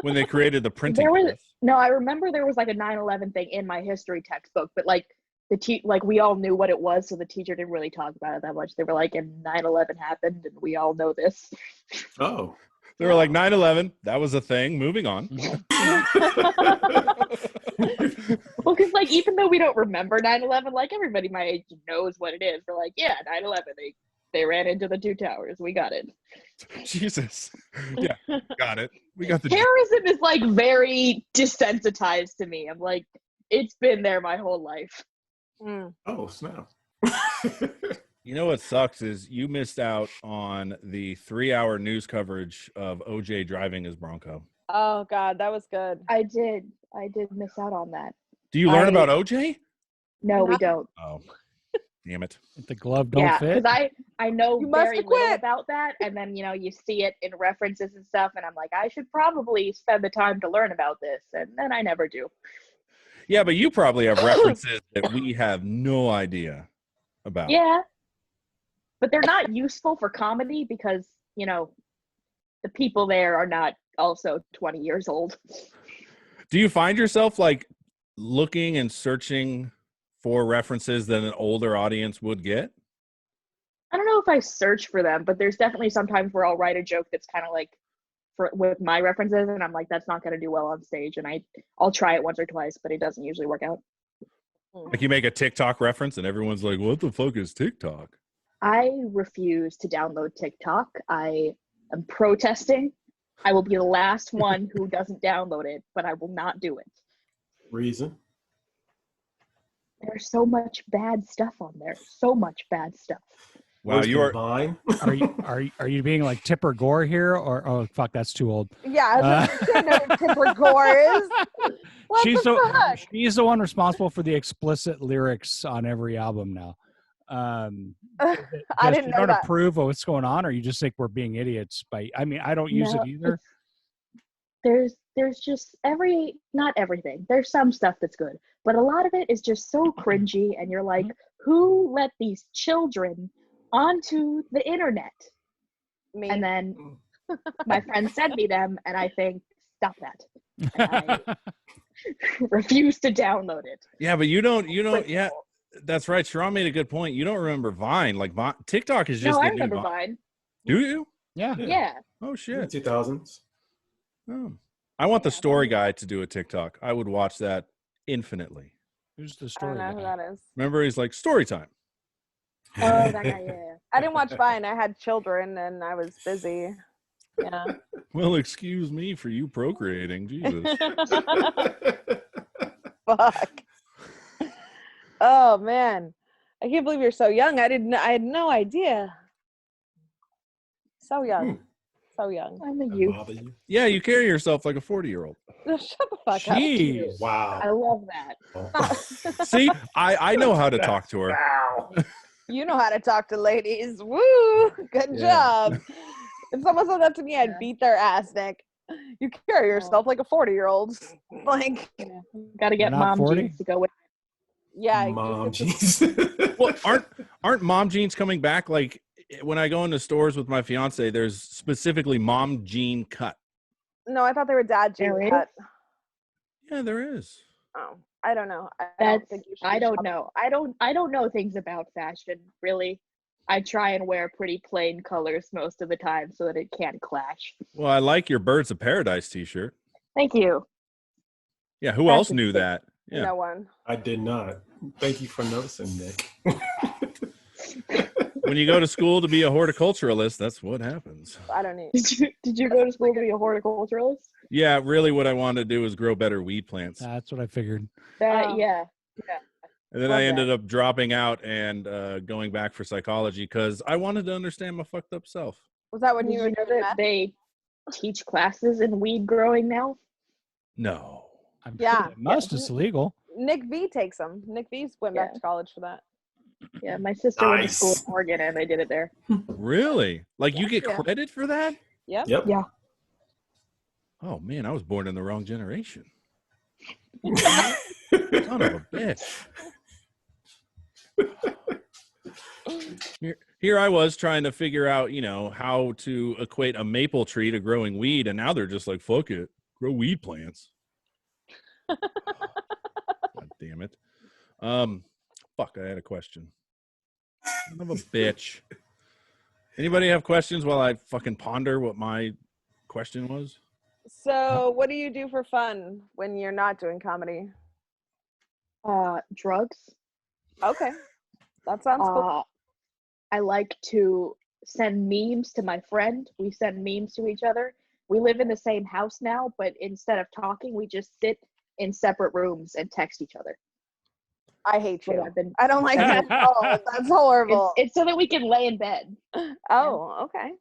When they created the printing There was press. no. I remember there was like a 9/11 thing in my history textbook, but like like we all knew what it was, so the teacher didn't really talk about it that much. They were like, "And 9/11 happened, and we all know this." Oh. They were like 9/11. That was a thing. Moving on. Well, because like even though we don't remember 9/11, like everybody my age knows what it is. We're like, yeah, 9/11. They ran into the two towers. We got it. Jesus. Yeah, got it. We got the. Terrorism is like very desensitized to me. I'm like, it's been there my whole life. Mm. Oh, snap. You know what sucks is you missed out on the 3-hour news coverage of OJ driving his Bronco. Oh God, that was good. I did miss out on that. Do you learn I- about OJ? No, we No. don't. Oh, damn it. If the glove don't Yeah, fit. because I know You must very have little quit. about that, and then you see it in references and stuff, and I'm like, I should probably spend the time to learn about this, and then I never do. Yeah, but you probably have references that we have no idea about. Yeah, but they're not useful for comedy because the people there are not also 20 years old. Do you find yourself like looking and searching for references that an older audience would get? I don't know if I search for them, but there's definitely sometimes where I'll write a joke that's kind of like with my references, and I'm like, that's not going to do well on stage, and I'll try it once or twice, but it doesn't usually work out. Like you make a TikTok reference and everyone's like, what the fuck is TikTok? I refuse to download TikTok. I am protesting. I will be the last one who doesn't download it, but I will not do it. Reason? There's so much bad stuff on there. So much bad stuff. Wow, Worse you than are. Vine. Are you being like Tipper Gore here, or oh fuck, that's too old. Yeah, I know what Tipper Gore is. What the fuck? She's the one responsible for the explicit lyrics on every album now. I Because didn't you know don't that. approve of what's going on, or you just think we're being idiots. I mean, I don't use No, it either. there's just not everything. There's some stuff that's good, but a lot of it is just so cringy, and you're like, who let these children onto the internet? Me. And then my friend sent me them, and I think, stop that. And I refuse to download it. Yeah, but you don't. Yeah, that's right. Sharon made a good point. You don't remember Vine. Like TikTok is just No, I the new remember Vine. Vine. Do you? Yeah. Yeah. Oh shit. 2000s. Oh. I want the Yeah, story guy to do a TikTok. I would watch that infinitely. Who's the I don't story know who guy? that is. Remember, he's like story time. Oh, that guy, yeah. I didn't watch Vine. I had children and I was busy. Yeah. Well, excuse me for you procreating, Jesus. Fuck. Oh man, I can't believe you're so young. I had no idea. So young, so young. I'm a That youth. bother you? Yeah, you carry yourself like a 40-year-old. Shut the fuck Jeez. Wow. I love that. Oh. See, I know how to talk to her. Wow. up. You know how to talk to ladies. Woo! Good Yeah. job. If someone said that to me, I'd beat their ass, Nick. You carry yourself like a 40-year-old. Like, Got to get You're not mom 40? jeans to go with. yeah. Mom it's jeans. Well, aren't mom jeans coming back? Like when I go into stores with my fiance, there's specifically mom jean cut. no, I thought they were dad There jean is? cut. Yeah, there is. Oh, I don't know. I don't know. I don't know things about fashion, really. I try and wear pretty plain colors most of the time so that it can't clash. Well, I like your Birds of Paradise t-shirt. Thank you. Yeah, who That's else a knew sick- that? Yeah. No one. I did not. Thank you for noticing, Nick. When you go to school to be a horticulturalist, that's what happens. I don't need. Did you go to school to be a horticulturalist? Yeah, really what I wanted to do was grow better weed plants. That's what I figured. Oh. Yeah. And then love I ended that. up dropping out and going back for psychology because I wanted to understand my fucked up self. Was that when Did you you were know doing that meth? they teach classes in weed growing now? No. I'm Yeah. sure it must. It's illegal. Nick V takes them. Nick V's went back Yeah. to college for that. Yeah, my sister went to school Nice. in Oregon and they did it there. Really? Like you get Yeah. credit for that? Yep. Yep. Yeah. Oh man, I was born in the wrong generation. Son of a bitch. Here I was trying to figure out, how to equate a maple tree to growing weed, and now they're just like, fuck it, grow weed plants. God damn it. Fuck, I had a question. Son of a bitch. Anybody have questions while I fucking ponder what my question was? So, what do you do for fun when you're not doing comedy? Drugs. Okay, that sounds cool. I like to send memes to my friend. We send memes to each other. We live in the same house now, but instead of talking, we just sit in separate rooms and text each other. I hate What you. I've been- I don't like that at all. That's horrible. It's so that we can lay in bed. Oh, okay.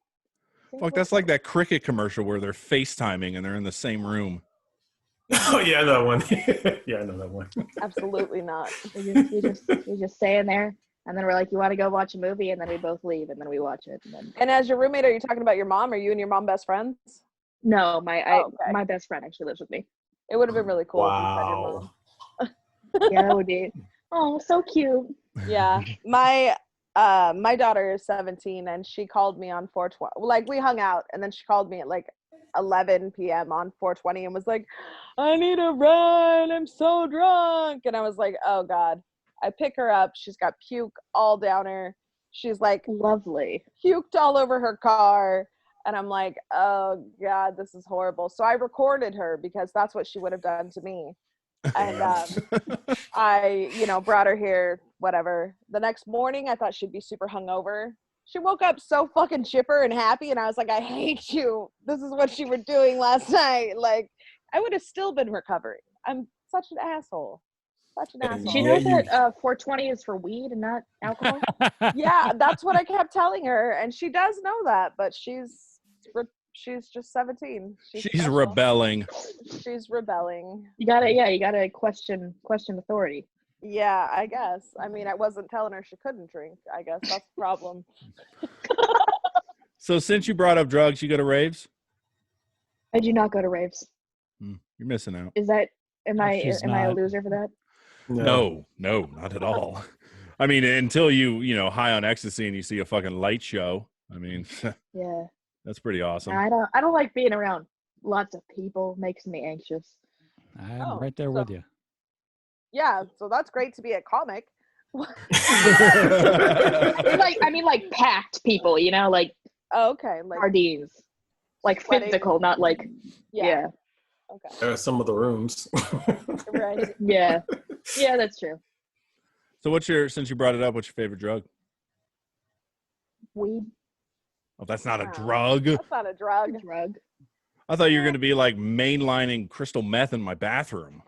Fuck, that's like that cricket commercial where they're FaceTiming and they're in the same room. Oh yeah, that one. Yeah, I know that one. Absolutely not. We just stay in there, and then we're like, "You want to go watch a movie?" And then we both leave, and then we watch it. And then And as your roommate, are you talking about your mom? Are you and your mom best friends? no, Okay. my best friend actually lives with me. It would have been really cool if you said your Wow. mom. Yeah, that would be. Oh, so cute. Yeah. My daughter is 17 and she called me on 420. Like we hung out and then she called me at like 11 p.m. on 420 and was like, I need a ride. I'm so drunk. And I was like, oh God. I pick her up. She's got puke all down her. She's like Lovely. puked all over her car. And I'm like, oh God, this is horrible. So I recorded her because that's what she would have done to me. And I, brought her here, whatever. The next morning, I thought she'd be super hungover. She woke up so fucking chipper and happy, and I was like, I hate you. This is what you were doing last night. Like, I would have still been recovering. I'm such an asshole. Such an asshole. She knows that 420 is for weed and not alcohol. Yeah, that's what I kept telling her, and she does know that, but she's just 17. She's rebelling. She's rebelling. You gotta question authority. Yeah, I guess. I mean, I wasn't telling her she couldn't drink. I guess that's the problem. So since you brought up drugs, you go to raves? I do not go to raves. You're missing out. Is that am I She's a not. loser for that? No, not at all. I mean, until you high on ecstasy and you see a fucking light show. I mean, Yeah. that's pretty awesome. I don't like being around lots of people. Makes me anxious. I'm right there with you. Yeah, so that's great to be a comic. like packed people, like Oh, okay. Like RDs. Like sweating. physical, not like yeah. Okay. There are some of the rooms. Right. Yeah. Yeah, that's true. So since you brought it up, what's your favorite drug? Weed. Oh, that's not a Wow. drug. That's not a drug. Drug. I thought you were going to be like mainlining crystal meth in my bathroom.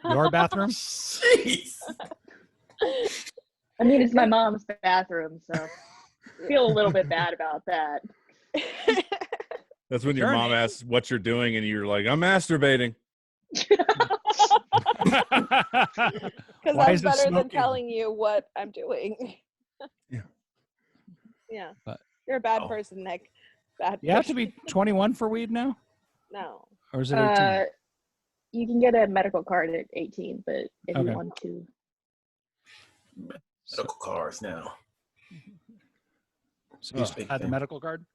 Your bathroom? Jeez. I mean, it's my mom's bathroom, so I feel a little bit bad about that. That's when your Sure. mom asks what you're doing and you're like, I'm masturbating. Because Why that's is it better than smoking? telling you what I'm doing. Yeah. Yeah. But- You're a bad Oh. person, Nick. Bad You have to person. be 21 for weed now? No. Or is it 18? You can get a medical card at 18, but if Okay. you want to. Medical cars now. So you big had the thing. medical card?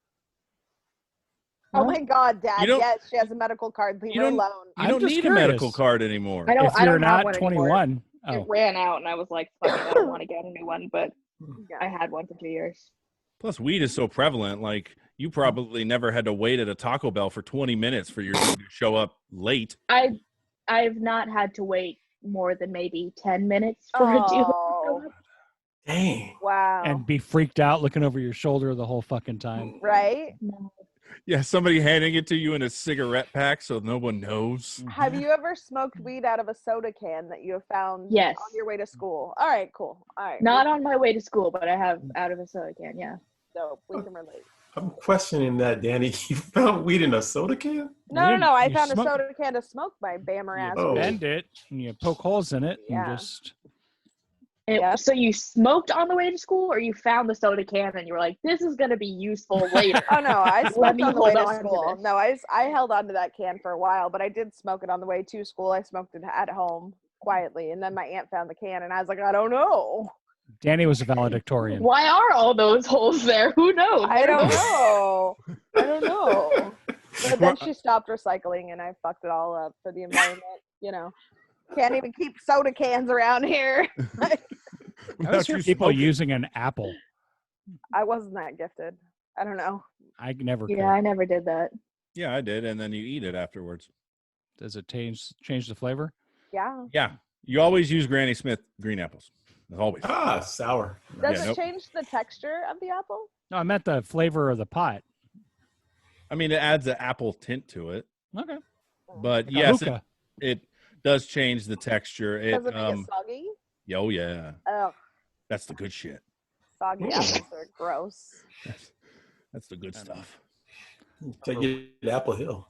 Oh my God, Dad. You don't- Yes, she has a medical card. Leave You her don't- alone. You I'm don't just need a medical curious. card anymore. I don't. If I you're don't have not one anymore. 21. It Oh, ran out, and I was like, "Fuck it, I don't want to get a new one." But Yeah. I had one for 2 years. Plus, weed is so prevalent. Like, you probably never had to wait at a Taco Bell for 20 minutes for your dude to show up late. I've not had to wait more than maybe 10 minutes for a deal. Oh, Dang. wow. and be freaked out looking over your shoulder the whole fucking time. Right? No. Yeah, somebody handing it to you in a cigarette pack so no one knows. Have you ever smoked weed out of a soda can that you have found Yes. on your way to school? All right, cool. All right. Not on my way to school, but I have out of a soda can. Yeah. So we can relate. I'm questioning that, Danny. You found weed in a soda can? No. I You found a smoke- soda can to smoke my bammer You ass. Oh. weed. bend it and you poke holes in it Yeah. and just Yeah. So you smoked on the way to school, or you found the soda can and you were like, "This is gonna be useful later." Oh no, I smoked me on the way hold to on to school. this. No, I held on to that can for a while, but I did smoke it on the way to school. I smoked it at home quietly, and then my aunt found the can, and I was like, I don't know. Danny was a valedictorian. Why are all those holes there? Who knows? I don't know. I don't know. But then she stopped recycling, and I fucked it all up for the environment. Can't even keep soda cans around here. I always hear people using an apple. I wasn't that gifted. I don't know. I never could. Yeah, I never did that. Yeah, I did, and then you eat it afterwards. Does it change the flavor? Yeah. Yeah, you always use Granny Smith green apples. Always. Ah, sour. Does Yeah, it nope. change the texture of the apple? No, I meant the flavor of the pot. I mean, it adds an apple tint to it, Okay. but Like a yes, hookah. it does change the texture. Does it make it soggy? Oh yeah, Ugh, that's the good shit. soggy Ooh. apples are gross. That's the good stuff. Take it to Apple Hill.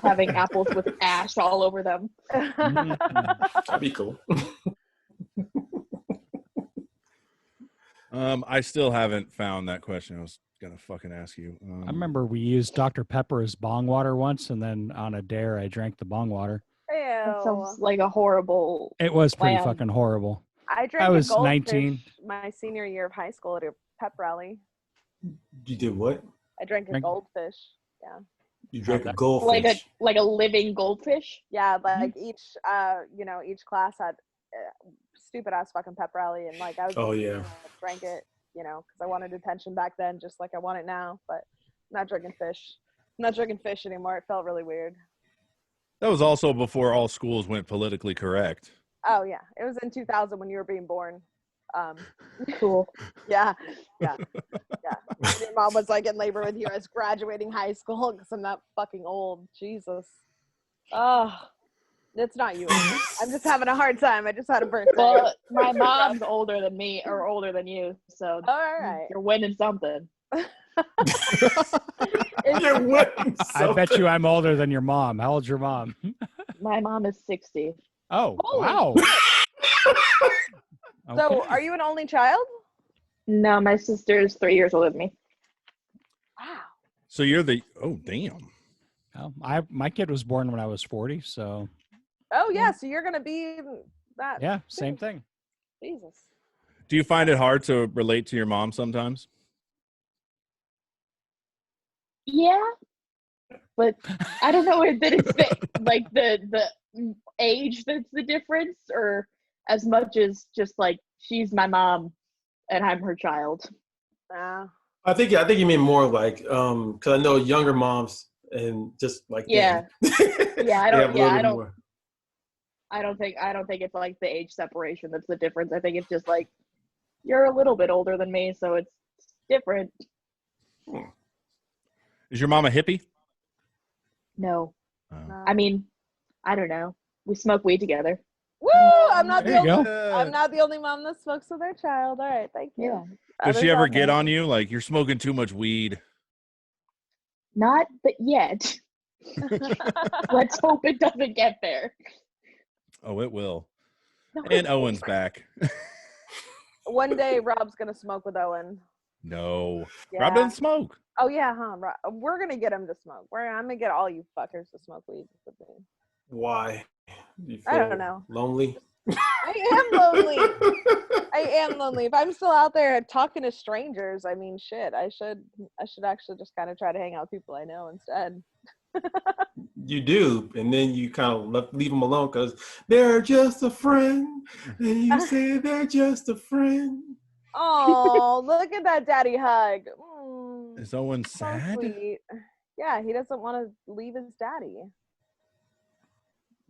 Having apples with ash all over them. That'd be cool. I still haven't found that question. I was gonna fucking ask you. I remember we used Dr. Pepper as bong water once, and then on a dare, I drank the bong water. That Ew. sounds like a horrible. It was pretty Wow. fucking horrible. I drank I was a goldfish 19. my senior year of high school at a pep rally. You did what? I drank a Drink- goldfish. Yeah. You drank a that- goldfish. Like a living goldfish. Yeah, like each class had stupid ass fucking pep rally, and like I was Oh, yeah. drank it, because I wanted attention back then, just like I want it now. But I'm not drinking fish. I'm not drinking fish anymore. It felt really weird. That was also before all schools went politically correct. Oh yeah, it was in 2000 when you were being born. Cool. Yeah. Your mom was like in labor with you as graduating high school because I'm not fucking old. Jesus. Oh, it's not you. I'm just having a hard time. I just had a birthday. Well, my mom's older than me or older than you, so All right. you're winning something. You're winning I bet something. you I'm older than your mom. How old's your mom? My mom is 60. Oh, Holy wow. So, Okay. are you an only child? No, my sister is 3 years older than me. Wow. So you're the damn. Well, my kid was born when I was 40, so Oh yeah, so you're gonna be that. yeah, same thing. Jesus. Do you find it hard to relate to your mom sometimes? Yeah, but I don't know if that it's the age that's the difference, or as much as just like she's my mom and I'm her child. I think you mean more like because I know younger moms and just like Yeah. Yeah, I they have a little bit don't more. I don't think it's like the age separation that's the difference. I think it's just like you're a little bit older than me, so it's different. Is your mom a hippie? No. Oh. I mean, I don't know. We smoke weed together. Woo! I'm not There you the go. only. I'm not the only mom that smokes with their child. All right, thank you. Yeah. Does Others she ever out get there. on you like you're smoking too much weed? Not but yet. Let's hope it doesn't get there. Oh, it will. No, And Owen's back. One day, Rob's gonna smoke with Owen. No. Yeah. Rob doesn't smoke. Oh yeah, huh? Rob. We're gonna get him to smoke. I'm gonna get all you fuckers to smoke weed with me. Why? You I don't feel know. Lonely. I am lonely. I am lonely. If I'm still out there talking to strangers, I mean, shit. I should actually just kind of try to hang out with people I know instead. You do, and then you kind of leave them alone because they're just a friend, and you say they're just a friend. Oh, look at that daddy hug. Is Owen So sad? sweet. Yeah, he doesn't want to leave his daddy.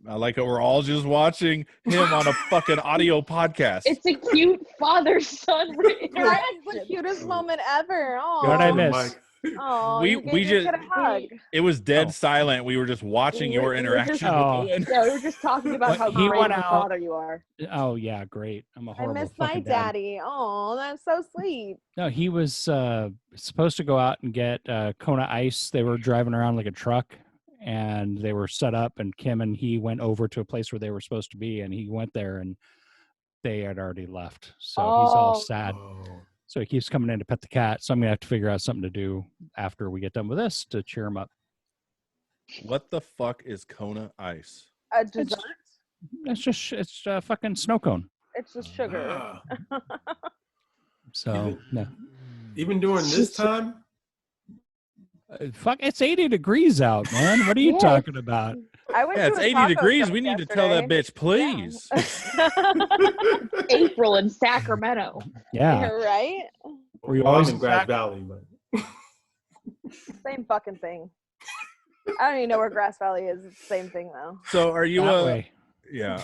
I like it. We're all just watching him on a fucking audio podcast. It's a cute father-son That is the interaction. cutest moment ever. Oh, What I Go to the miss? mic. Oh, We- you gave we your just- kid a hug. It was dead Oh. silent. We were just watching your We were interaction just- with Oh. Owen. Yeah, we were just talking about What, how he great went of a out- father you are. Oh yeah, great. I'm a I horrible miss my fucking dad. daddy. Oh, that's so sweet. No, he was supposed to go out and get Kona ice. They were driving around like a truck, and they were set up. And Kim and he went over to a place where they were supposed to be, and he went there, and they had already left. So he's all Oh. sad. Oh. So he keeps coming in to pet the cat. So I'm gonna have to figure out something to do after we get done with this to cheer him up. What the fuck is Kona Ice? A dessert. It's a fucking snow cone. It's just sugar. Ah. So no, Even during this time, fuck. It's 80 degrees out, man. What are you Yeah. talking about? I went Yeah, to it's a 80 taco degrees. truck We need to tell that yesterday. bitch, please. April in Sacramento. Yeah. You're right. Were you well, always I'm in in Grass Sac- Valley, but Same fucking thing. I don't even know where Grass Valley is. It's the same thing though. So are you That a way.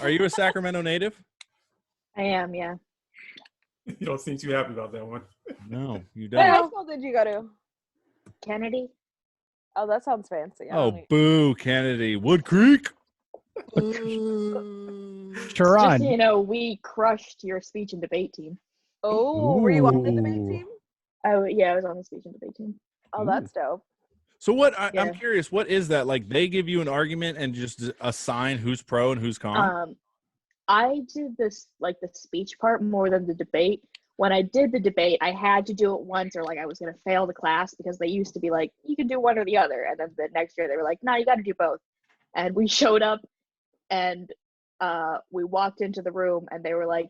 Are you a Sacramento native? I am, yeah. you don't seem too happy about that one. No, you What high don't. school did you go to? Kennedy? Oh, that sounds fancy. I Oh, don't boo, Kennedy. Wood Creek. Just so Sharon. you know, we crushed your speech and debate team. Oh, were you on the debate Ooh. team? Oh, yeah, I was on the speech and debate team. Oh, that's dope. So what? I'm Yeah. curious. What is that? Like they give you an argument and just assign who's pro and who's con? I did this, like the speech part more than the debate. When I did the debate, I had to do it once or like I was going to fail the class because they used to be like, you can do one or the other. And then the next year they were like, no, you got to do both. And we showed up and we walked into the room and they were like,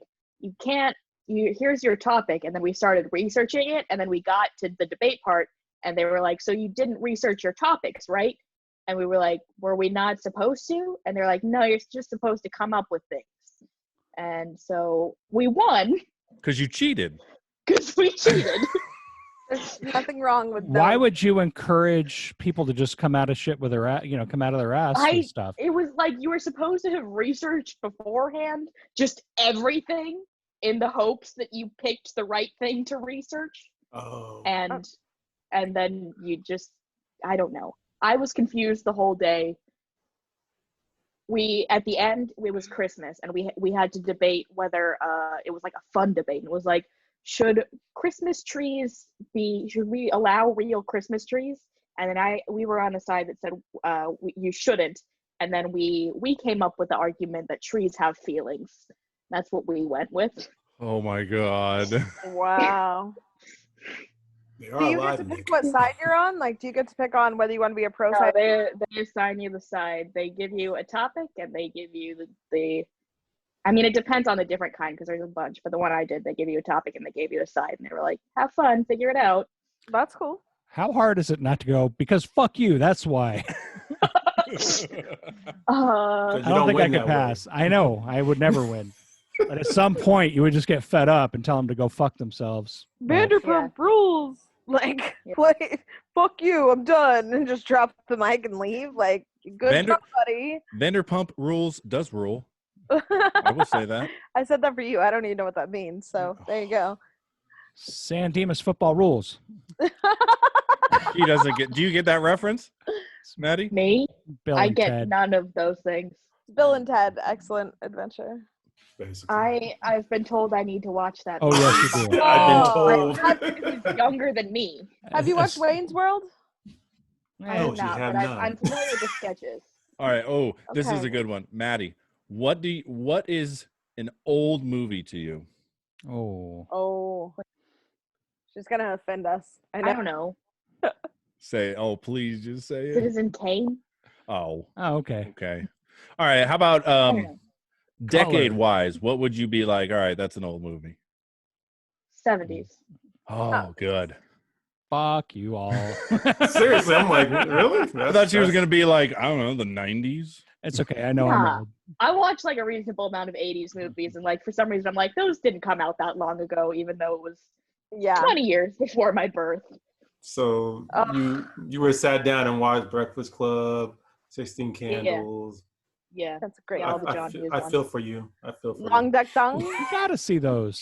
here's your topic. And then we started researching it. And then we got to the debate part and they were like, so you didn't research your topics, right? And we were like, were we not supposed to? And they're like, no, you're just supposed to come up with things. And so we won Because you cheated. because we cheated. There's nothing wrong with Why those. would you encourage people to just come out of shit with their come out of their ass with stuff? It was like you were supposed to have researched beforehand, just everything, in the hopes that you picked the right thing to research. Oh. And then you just, I don't know. I was confused the whole day. At the end, it was Christmas, and we had to debate whether it was like a fun debate. It was like, should we allow real Christmas trees? And then we were on the side that said you shouldn't. And then we came up with the argument that trees have feelings. That's what we went with. Oh my God. Wow. They Do are you get alive, to pick Nick. what side you're on? Like, do you get to pick on whether you want to be a pro No, side? they assign you the side. They give you a topic, and they give you the I mean, it depends on the different kind, because there's a bunch. But the one I did, they give you a topic and they gave you a side, and they were like, "Have fun, figure it out." That's cool. How hard is it not to go? Because fuck you. That's why. I don't think I could pass. I know I would never win. But at some point, you would just get fed up and tell them to go fuck themselves. But Vanderpump rules. Like, Yeah. wait, fuck you, I'm done, and just drop the mic and leave. Like, good job, buddy. Vanderpump rules does rule. I will say that. I said that for you. I don't even know what that means. So there you go. San Dimas football rules. He doesn't get. Do you get that reference, Maddie? Me, Bill I and get Ted. none of those things. Bill and Ted, excellent adventure. Basically. I've been told I need to watch that. Oh yes, you do. I've Oh, been told. He's younger than me. Have you watched Wayne's World? I Oh, have she not, have but not. I'm familiar with the sketches. All right. Oh, this is Okay. a good one, Maddie. What is an old movie to you? Oh, Oh, she's gonna offend us. I don't know. Say, oh, please just say it. Citizen Kane. Oh, okay. okay. All right. How about I don't know. decade wise? What would you be like? All right, that's an old movie. 70s. Oh, good. Fuck you all. Seriously, I'm like, really? I thought she was gonna be like, I don't know, the 90s. It's okay. I know I'm Nah. old. I watched like a reasonable amount of 80s movies, and like for some reason I'm like, those didn't come out that long ago, even though it was Yeah. 20 years before my birth. So you were sat down and watched Breakfast Club, 16 Candles. Yeah. That's a great Yeah, all one. the John Hughes I ones. feel for you. I feel for Long you. Duck Dong. You gotta see those.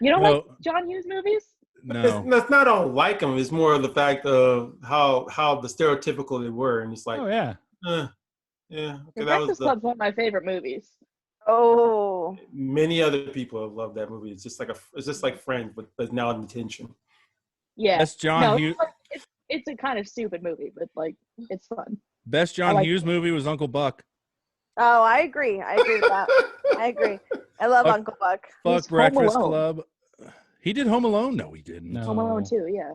You don't Well- like John Hughes movies? No. It's not I don't like them. It's more of the fact of how the stereotypical they were, and it's like, Oh yeah. yeah. Okay, The that was Breakfast Club's one of my favorite movies. Oh, many other people have loved that movie. It's just like Friends, but now in detention. Yeah. Best John No, Hughes. it's a kind of stupid movie, but like it's fun. Best John like Hughes movie was Uncle Buck. oh, I agree. I agree with that. I agree. I love Fuck. Uncle Buck. Fuck He's Home Breakfast Alone. Club. He did Home Alone. No, he didn't. No. Home Alone 2, yeah.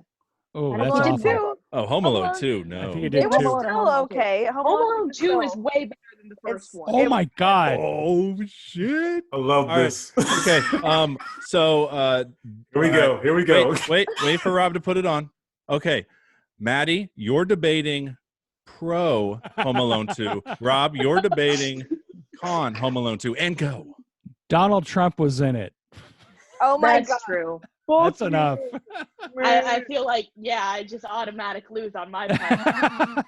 Oh, I that's don't Home think Alone awful. he did. 2. Oh, Home Home Alone Alone- 2. No. I think he It did was too. Alone still Alone okay. Home Alone 2 is still- way better than the first It's- one. Oh my god. Oh shit. I love All right. this. Okay. So Here we go. Here we go. Wait for Rob to put it on. Okay. Maddie, you're debating pro Home Alone 2. Rob, you're debating con Home Alone 2. And go. Donald Trump was in it. Oh my That's god. true. That's enough. I feel like, yeah, I just automatic lose on my part.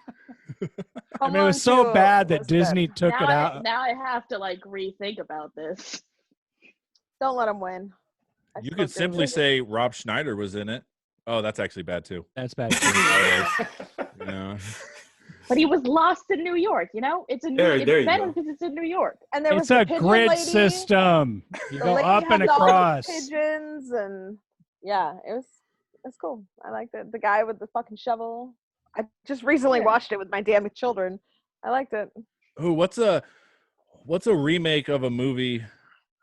I mean, it was so bad that Disney took now it out. now I have to like rethink about this. Don't let him win. I You still could agree simply with you. say Rob Schneider was in it. Oh, that's actually bad too. That's bad. Yeah. But he was lost in New York, you know? It's There you better go. because it's in New York. And there was It's the a pigeon grid lady. system. You The go lady up and had all the across. pigeons and yeah, it's cool. I liked it. The guy with the fucking shovel. I just recently Yeah. watched it with my damn children. I liked it. Oh, what's a remake of a movie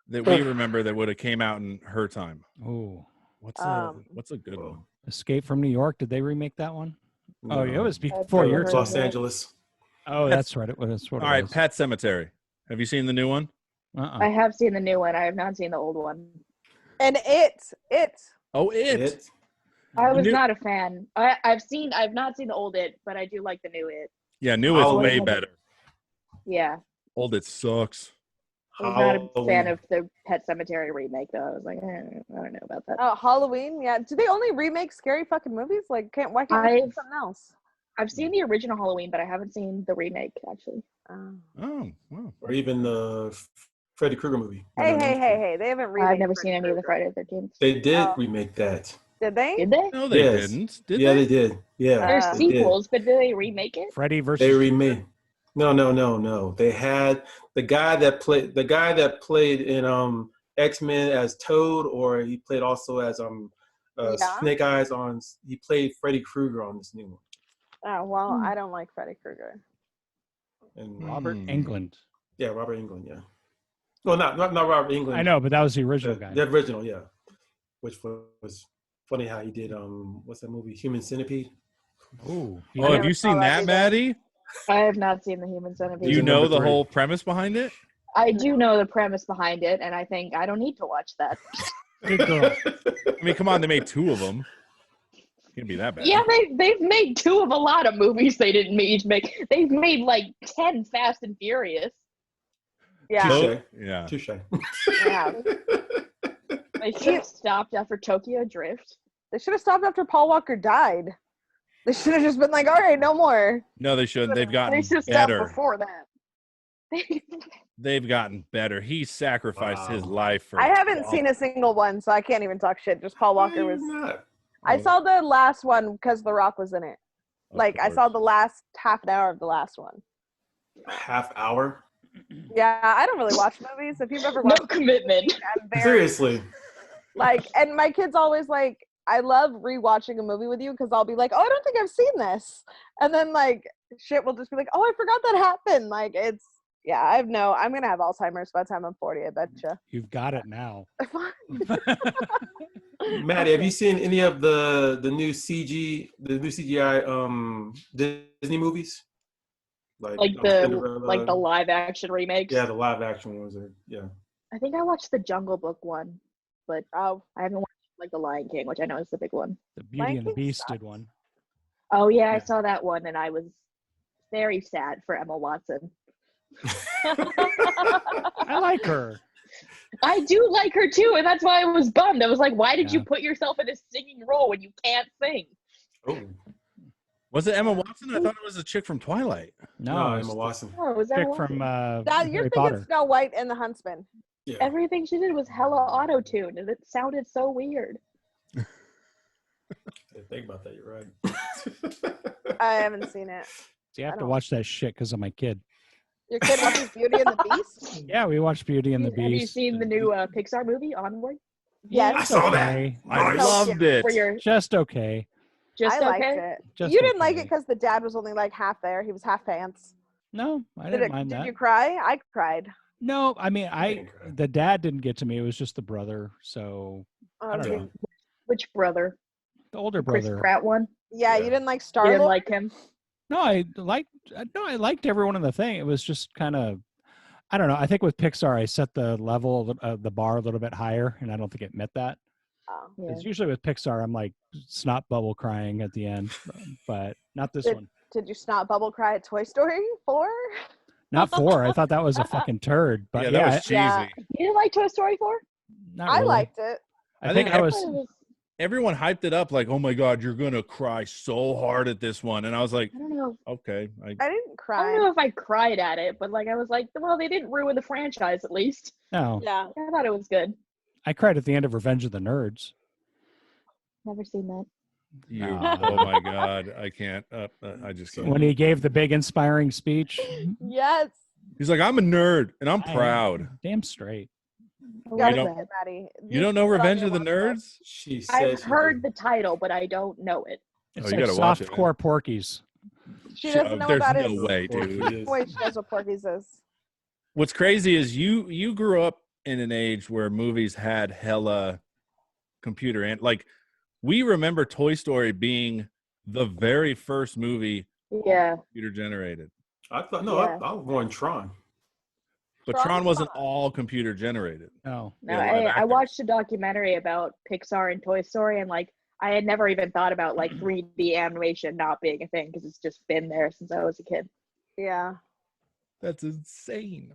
that we remember that would have came out in her time? Oh, What's a good one? Escape from New York. Did they remake that one? Oh, yeah, it was I've before never your heard time. of Los that. Angeles. Oh, that's right. That's what All it right, was. Pet Cemetery. Have you seen the new one? I have seen the new one. I have not seen the old one. And it. Oh, it. I The was new- not a fan. I've not seen the old It, but I do like the new It. Yeah, new is Oh, way okay. better. Yeah. Old it sucks. I was not a fan of the Pet Cemetery remake, though. I was like, I don't know about that. Oh, Halloween, yeah. Do they only remake scary fucking movies? Like, why can't we do something else? I've seen the original Halloween, but I haven't seen the remake, actually. Oh, wow. Or even the Freddy Krueger movie. Hey. They haven't remade I've never seen any of the Friday the 13th. They did remake that. Did they? Did they? No, they Yes. didn't. Did Yeah, they? they did. Yeah. There's they did. sequels, but did they remake it? Freddy versus. They remade. No. They had the guy that played in X-Men as Toad, or he played also as Snake Eyes on. He played Freddy Krueger on this new one. Oh well, I don't like Freddy Krueger. And Robert Englund. Yeah, Robert Englund. Yeah. No, not Robert Englund. I know, but that was the original guy. The original, yeah. Which was funny how he did. What's that movie? Human Centipede. Ooh. Oh, have you seen that, Maddie? I have not seen the Human Centipede. Do you know the whole premise behind it? I do know the premise behind it, and I think I don't need to watch that. Good girl. I mean, come on, they made 2 of them. Can't be that bad. Yeah, they've made 2 of a lot of movies they didn't make. They've made like 10 Fast and Furious. Yeah. Touché. Yeah. Touché. Yeah. They should have stopped after Tokyo Drift. They should have stopped after Paul Walker died. They should have just been like, all right, no more. No, they shouldn't. They've gotten They should have stopped better. before that. They've gotten better. He sacrificed his life for. I haven't seen a single one, so I can't even talk shit. Just Paul Walker was. Not. I saw the last one because The Rock was in it. Like, I saw the last half an hour of the last one. Half hour. Yeah, I don't really watch movies. If you've ever No watched commitment. I'm very, Seriously. like, and my kids always like, I love rewatching a movie with you because I'll be like, oh, I don't think I've seen this. And then, like, shit will just be like, oh, I forgot that happened. Like, it's, yeah, I'm going to have Alzheimer's by the time I'm 40, I betcha. You've got it now. Maddie, have you seen any of the new CGI Disney movies? Like the live action remakes. Yeah, the live action ones are I think I watched the Jungle Book one, but I haven't watched like the Lion King, which I know is the big one. The Beauty and the Beast did one. Oh yeah, I saw that one, and I was very sad for Emma Watson. I like her. I do like her too, and that's why I was bummed. I was like, why did you put yourself in a singing role when you can't sing? Oh. Was it Emma Watson? I thought it was a chick from Twilight. No, Emma Watson. Oh, was that Chick Watson? from You're Harry thinking Potter. Snow White and the Huntsman. Yeah. Everything she did was hella auto-tuned, and it sounded so weird. I didn't think about that. You're right. I haven't seen it. So you have to watch that shit because of my kid. Your kid watches Beauty and the Beast? Yeah, we watched Beauty and the Beast. Have you seen the new Pixar movie, Onward? Yes. I saw that. Okay. I Nice. loved it. Where you're Just okay. just I okay? liked it. Just You didn't like it okay. because the dad was only like half there. He was half pants. No, I didn't mind Did that. you cry? I cried. No, I mean, didn't cry. the dad didn't get to me. It was just the brother. So I don't Okay. know. Which brother? The older Chris brother. Pratt one? Yeah, Yeah. you didn't like You Star didn't Lord? like him? No, I liked everyone in the thing. It was just kind of, I don't know. I think with Pixar, I set the level of the bar a little bit higher, and I don't think it met that. Oh. Yeah. Because usually with Pixar, I'm like snot bubble crying at the end, but not this one. Did you snot bubble cry at Toy Story 4? Not 4. I thought that was a fucking turd. But Yeah, yeah, that was cheesy. Yeah. You didn't like Toy Story 4? not I really. liked it. I think I was. Everyone hyped it up like, oh my God, you're going to cry so hard at this one. And I was like, I don't know. okay. I didn't I cry. don't know if I cried at it, but like I was like, well, they didn't ruin the franchise at least. No, Yeah. I thought it was good. I cried at the end of Revenge of the Nerds. Never seen that. You, No. oh my God, I can't. I just can't. When he gave the big inspiring speech. Yes. He's like, I'm a nerd and I'm I- proud. Damn straight. I Gotta love don't- that. Maddie. You don't know put it on Revenge your of the watch list. Nerds? She said I've she heard did. the title, but I don't know it. It's you like gotta watch it, man. softcore Porkies. She doesn't know There's about no his. way, dude. Wait, she knows what Porky's is. What's crazy is you grew up in an age where movies had hella computer and like we remember Toy Story being the very first movie Yeah. computer generated. I thought Yeah. I was born Tron. But Tron Tron was wasn't fun. all computer generated. No. No, Yeah, live I actors. watched a documentary about Pixar and Toy Story, and like I had never even thought about like 3D animation not being a thing because it's just been there since I was a kid. Yeah. That's insane.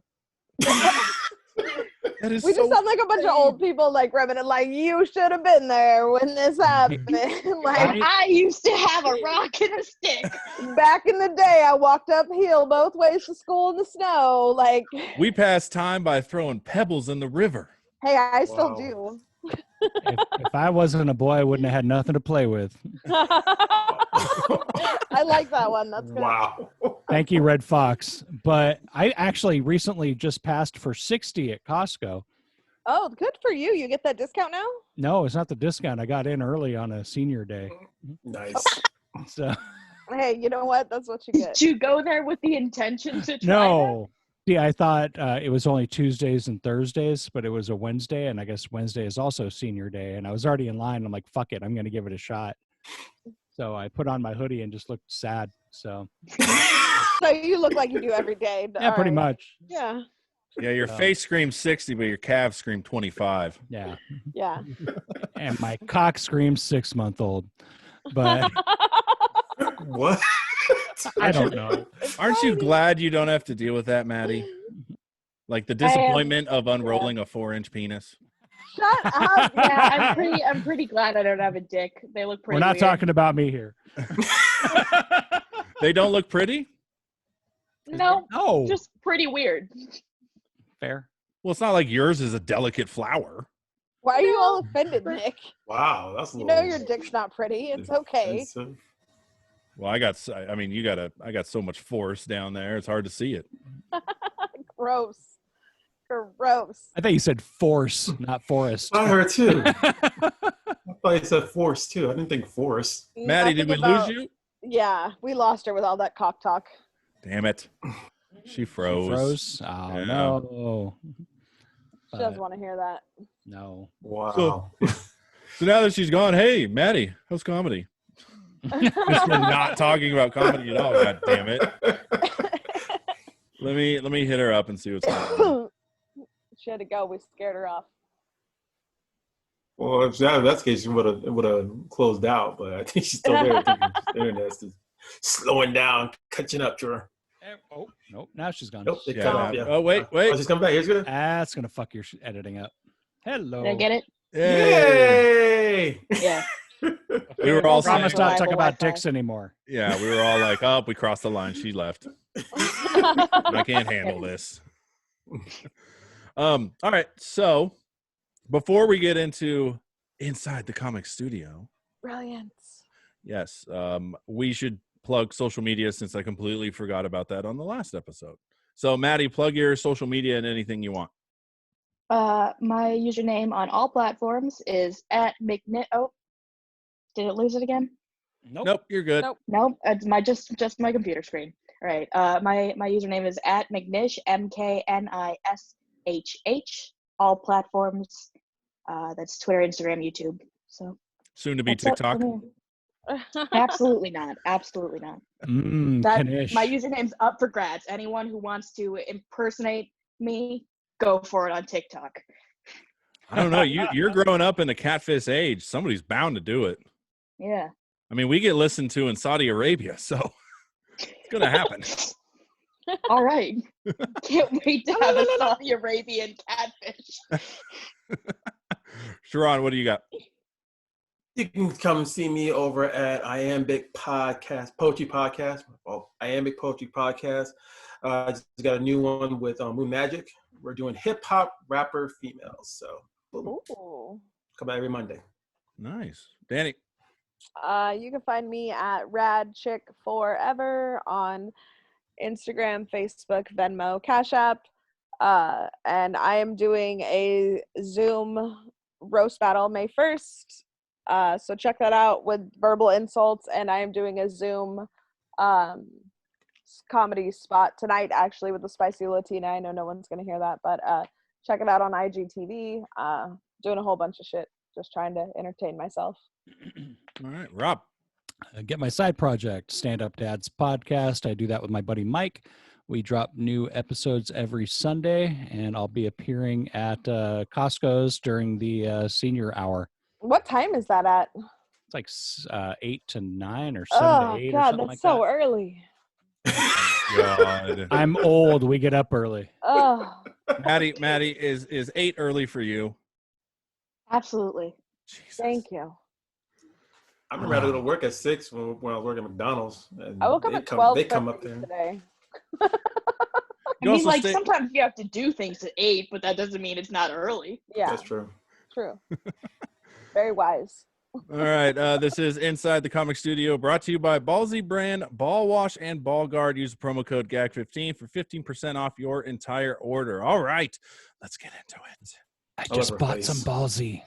That is We just so sound like a bunch of old people, like reminiscing, like you should have been there when this happened. Like I used to have a rock and a stick. back in the day, I walked uphill both ways to school in the snow. Like, We pass time by throwing pebbles in the river. hey, I still Wow. do. If I wasn't a boy, I wouldn't have had nothing to play with. I like that one. That's good. Wow. Thank you, Red Fox. But I actually recently just passed for 60 at Costco. Oh, good for you. You get that discount now? No, it's not the discount. I got in early on a senior day. Nice. So Hey, you know what? That's what you get. Did you go there with the intention to try no. See, I thought it was only Tuesdays and Thursdays, but it was a Wednesday, and I guess Wednesday is also senior day. And I was already in line. I'm like, fuck it, I'm going to give it a shot. So I put on my hoodie and just looked sad. So So you look like you do every day. yeah, pretty All right. much. Yeah. Yeah, your face screams 60, but your calves scream 25. Yeah. Yeah. And my cock screams 6-month-old. But What? I don't know. Aren't you glad you don't have to deal with that, Maddie? Like the disappointment of unrolling a 4-inch penis. Shut up. Yeah, I'm pretty glad I don't have a dick. They look pretty We're not weird. talking about me here. They don't look pretty? No, No. just pretty weird. Fair. Well, it's not like yours is a delicate flower. Why are you all offended, Nick? Wow, that's a You little know your dick's not pretty. It's okay. offensive. Well, I got so much force down there. It's hard to see it. Gross. Gross. I thought you said force, not forest. I heard too. I thought you said force too. I didn't think force. Maddie, did we Nothing lose you? Yeah, we lost her with all that cock talk. Damn it. She froze. Froze? Oh, Yeah. no. She doesn't want to hear that. No. Wow. So now that she's gone, hey, Maddie, how's comedy? Because we're not talking about comedy at all. God damn it. Let me hit her up and see what's going on. She had to go. We scared her off. Well, if that's the case, she would have closed out, but I think she's still there. I think the internet's just slowing down, catching up to her. Oh, nope. Now she's gone. Nope, they Yeah, cut off. Yeah. Oh, wait. Oh, she's coming back. Here's good. That's going to fuck your editing up. Hello. Did I get it? Yay! Yeah. We were all Promise saying, not to talk about Wi-Fi. dicks anymore. yeah, we were all like, oh, we crossed the line. She left. I can't handle this. All right. So before we get into inside the comic studio, Brilliant. yes, we should plug social media since I completely forgot about that on the last episode. So Maddie, plug your social media and anything you want. My username on all platforms is @McNit. Oh, did it lose it again? Nope, you're good. Nope. No, it's just my computer screen. All right. My username is @McNish, MKNISHH. All platforms. That's Twitter, Instagram, YouTube. So Soon to be that's it TikTok. for me. Absolutely not. Absolutely not. Kanish. My username's up for grabs. Anyone who wants to impersonate me, go for it on TikTok. I don't know. You're growing up in the catfish age. Somebody's bound to do it. Yeah. I mean, we get listened to in Saudi Arabia, so it's gonna happen. All right. Can't wait to have a Saudi Arabian catfish. Sharon, what do you got? You can come see me over at Iambic Poetry Podcast. Oh, Iambic Poetry Podcast. I just got a new one with Moon Magic. We're doing hip hop rapper females. So boom. Ooh. Come out every Monday. Nice. Danny. You can find me at RadChick4ever on Instagram, Facebook, Venmo, Cash App. And I am doing a Zoom roast battle May 1st. So check that out with verbal insults. And I am doing a Zoom comedy spot tonight, actually, with the Spicy Latina. I know no one's going to hear that, but check it out on IGTV. Doing a whole bunch of shit, just trying to entertain myself. All right, Rob. Get my side project, Stand Up Dad's podcast. I do that with my buddy Mike. We drop new episodes every Sunday, and I'll be appearing at Costco's during the senior hour. What time is that at? It's like 8 to 9 or 7 Oh, to 8 or God, something that's like so that. early. God. I'm old. We get up early. Oh, Maddie, is 8 early for you? Absolutely. Jesus. Thank you. I remember I had to go to work at 6 when I was working at McDonald's. And I woke up at they come up 12:30 there. today. I You mean, also like stay- sometimes you have to do things at 8, but that doesn't mean it's not early. Yeah, That's true. true. Very wise. All right, this is Inside the Comic Studio, brought to you by Ballsy Brand Ball Wash and Ball Guard. Use the promo code GAG15 for 15% off your entire order. All right, let's get into it. I love just her bought face. some ballsy.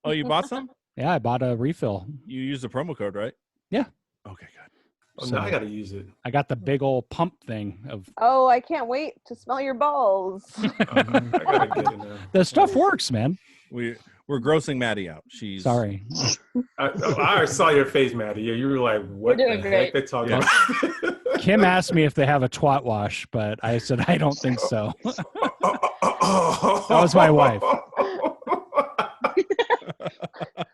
Oh, you bought some? Yeah, I bought a refill. You used the promo code, right? Yeah. Okay, good. Oh, So now I got to use it. I got the big old pump thing of Oh, I can't wait to smell your balls. I got to get it now. the stuff works, man. We're grossing Maddie out. She's Sorry. I already saw your face, Maddie. Yeah, you were like, what You're the doing heck great. they talking Yeah. about? Kim asked me if they have a twat wash, but I said I don't think so. That was my wife.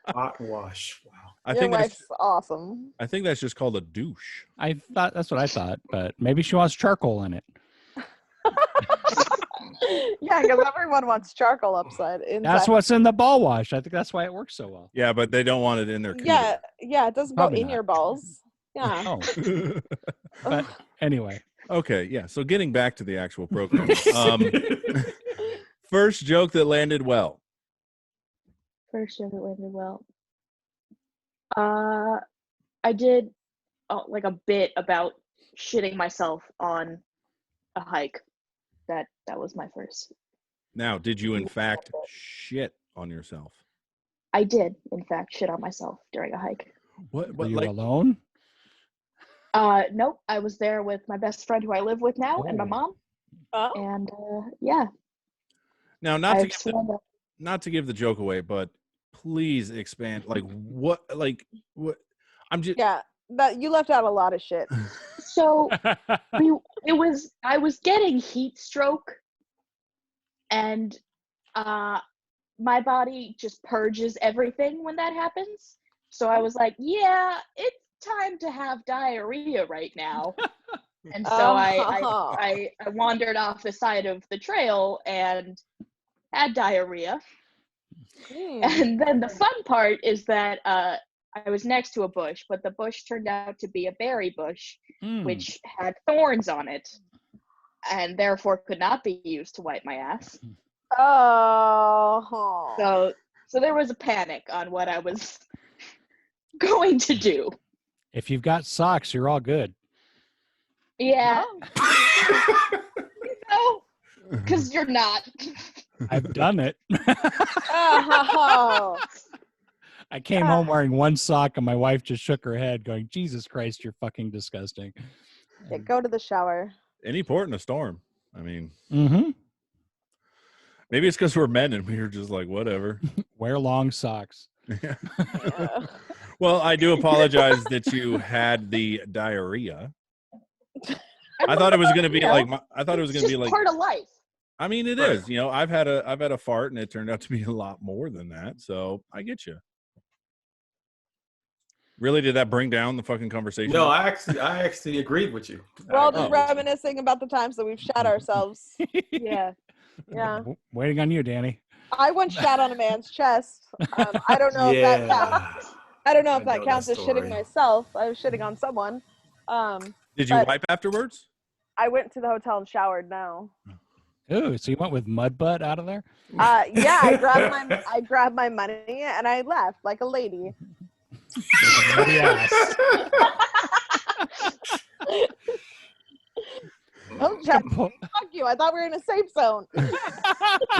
Hot wash. Wow. I Your think that's wife's awesome. I think that's just called a douche. I thought that's what I thought, but maybe she wants charcoal in it. Yeah, because everyone wants charcoal inside. That's what's in the ball wash. I think that's why it works so well. Yeah, but they don't want it in their Yeah, yeah, it doesn't Probably go in not. your balls. Yeah. Oh, cooter. but anyway, Okay, yeah. So getting back to the actual program. First joke that landed well. First show that landed well. I did like a bit about shitting myself on a hike. That was my first. Now, did you in fact shit on yourself? I did, in fact, shit on myself during a hike. What were you like alone? Nope, I was there with my best friend who I live with now and my Oh. mom. Oh. And yeah, now not to I've give sworn that. not to give the joke away, but please expand. Like what I'm just Yeah, that you left out a lot of shit. So I was getting heat stroke, and my body just purges everything when that happens. So I was like, yeah, it's time to have diarrhea right now. And so I wandered off the side of the trail and had diarrhea. And then the fun part is that I was next to a bush, but the bush turned out to be a berry bush, which had thorns on it, and therefore could not be used to wipe my ass. Oh. So there was a panic on what I was going to do. If you've got socks, you're all good. Yeah, Oh. because you're not. I've done it. Oh. I came home wearing one sock, and my wife just shook her head, going, "Jesus Christ, you're fucking disgusting." Yeah, go to the shower. any port in a storm. I mean, Mm-hmm. maybe it's because we're men and we were just like, whatever. Wear long socks. Yeah. Yeah. Well, I do apologize that you had the diarrhea. I thought it was going to be like, I thought it was going to be like, part of life. I mean, it is, you know, I've had a fart and it turned out to be a lot more than that. So I get you. Really? Did that bring down the fucking conversation? No, I actually agreed with you. We're all I just agreed with you. reminiscing about the times that we've shat ourselves. Yeah. Yeah. Waiting on you, Danny. I once shat on a man's chest. I don't know if that counts. I don't know if I that know counts that as shitting story. myself. I was shitting on someone. Did you but- wipe afterwards? I went to the hotel and showered now. Ooh, so you went with mud butt out of there? Yeah, I grabbed my money and I left like a lady. Muddy ass. Oh, Jeff, fuck you. I thought we were in a safe zone.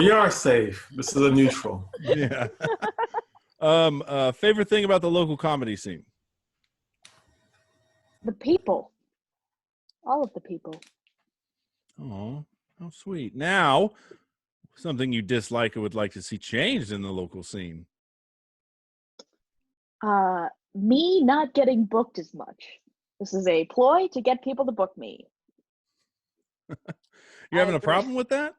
We are safe. This is a neutral. Yeah. Favorite thing about the local comedy scene? The people. All of the people. Oh, how sweet. Now, something you dislike or would like to see changed in the local scene. Me not getting booked as much. This is a ploy to get people to book me. You're having a agree. problem with that?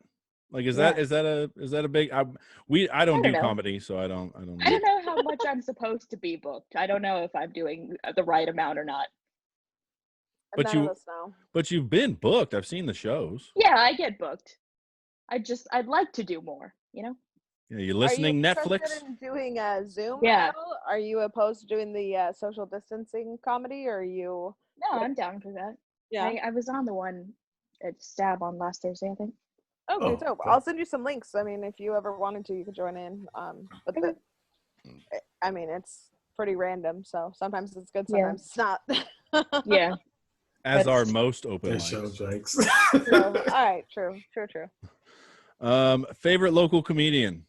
Like, is Yeah. that a big? I don't do know. comedy, so I don't. I don't know how much I'm supposed to be booked. I don't know if I'm doing the right amount or not. But None you- of us know. But you've been booked. I've seen the shows. Yeah, I get booked. I'd like to do more, you know? Yeah, you listening, Are you Netflix? interested in doing Zoom? Yeah. at all? Are you opposed to doing the social distancing comedy, or are you? No, I'm down for that. Yeah. I was on the one at Stab on last Thursday, I think. Okay, Oh, dope. okay. I'll send you some links. I mean, if you ever wanted to, you could join in. But Okay. I mean, it's pretty random. So sometimes it's good, Yeah. sometimes it's not. Yeah. As are That's- most open Their show mics. jokes. So, all right, true. Favorite local comedian?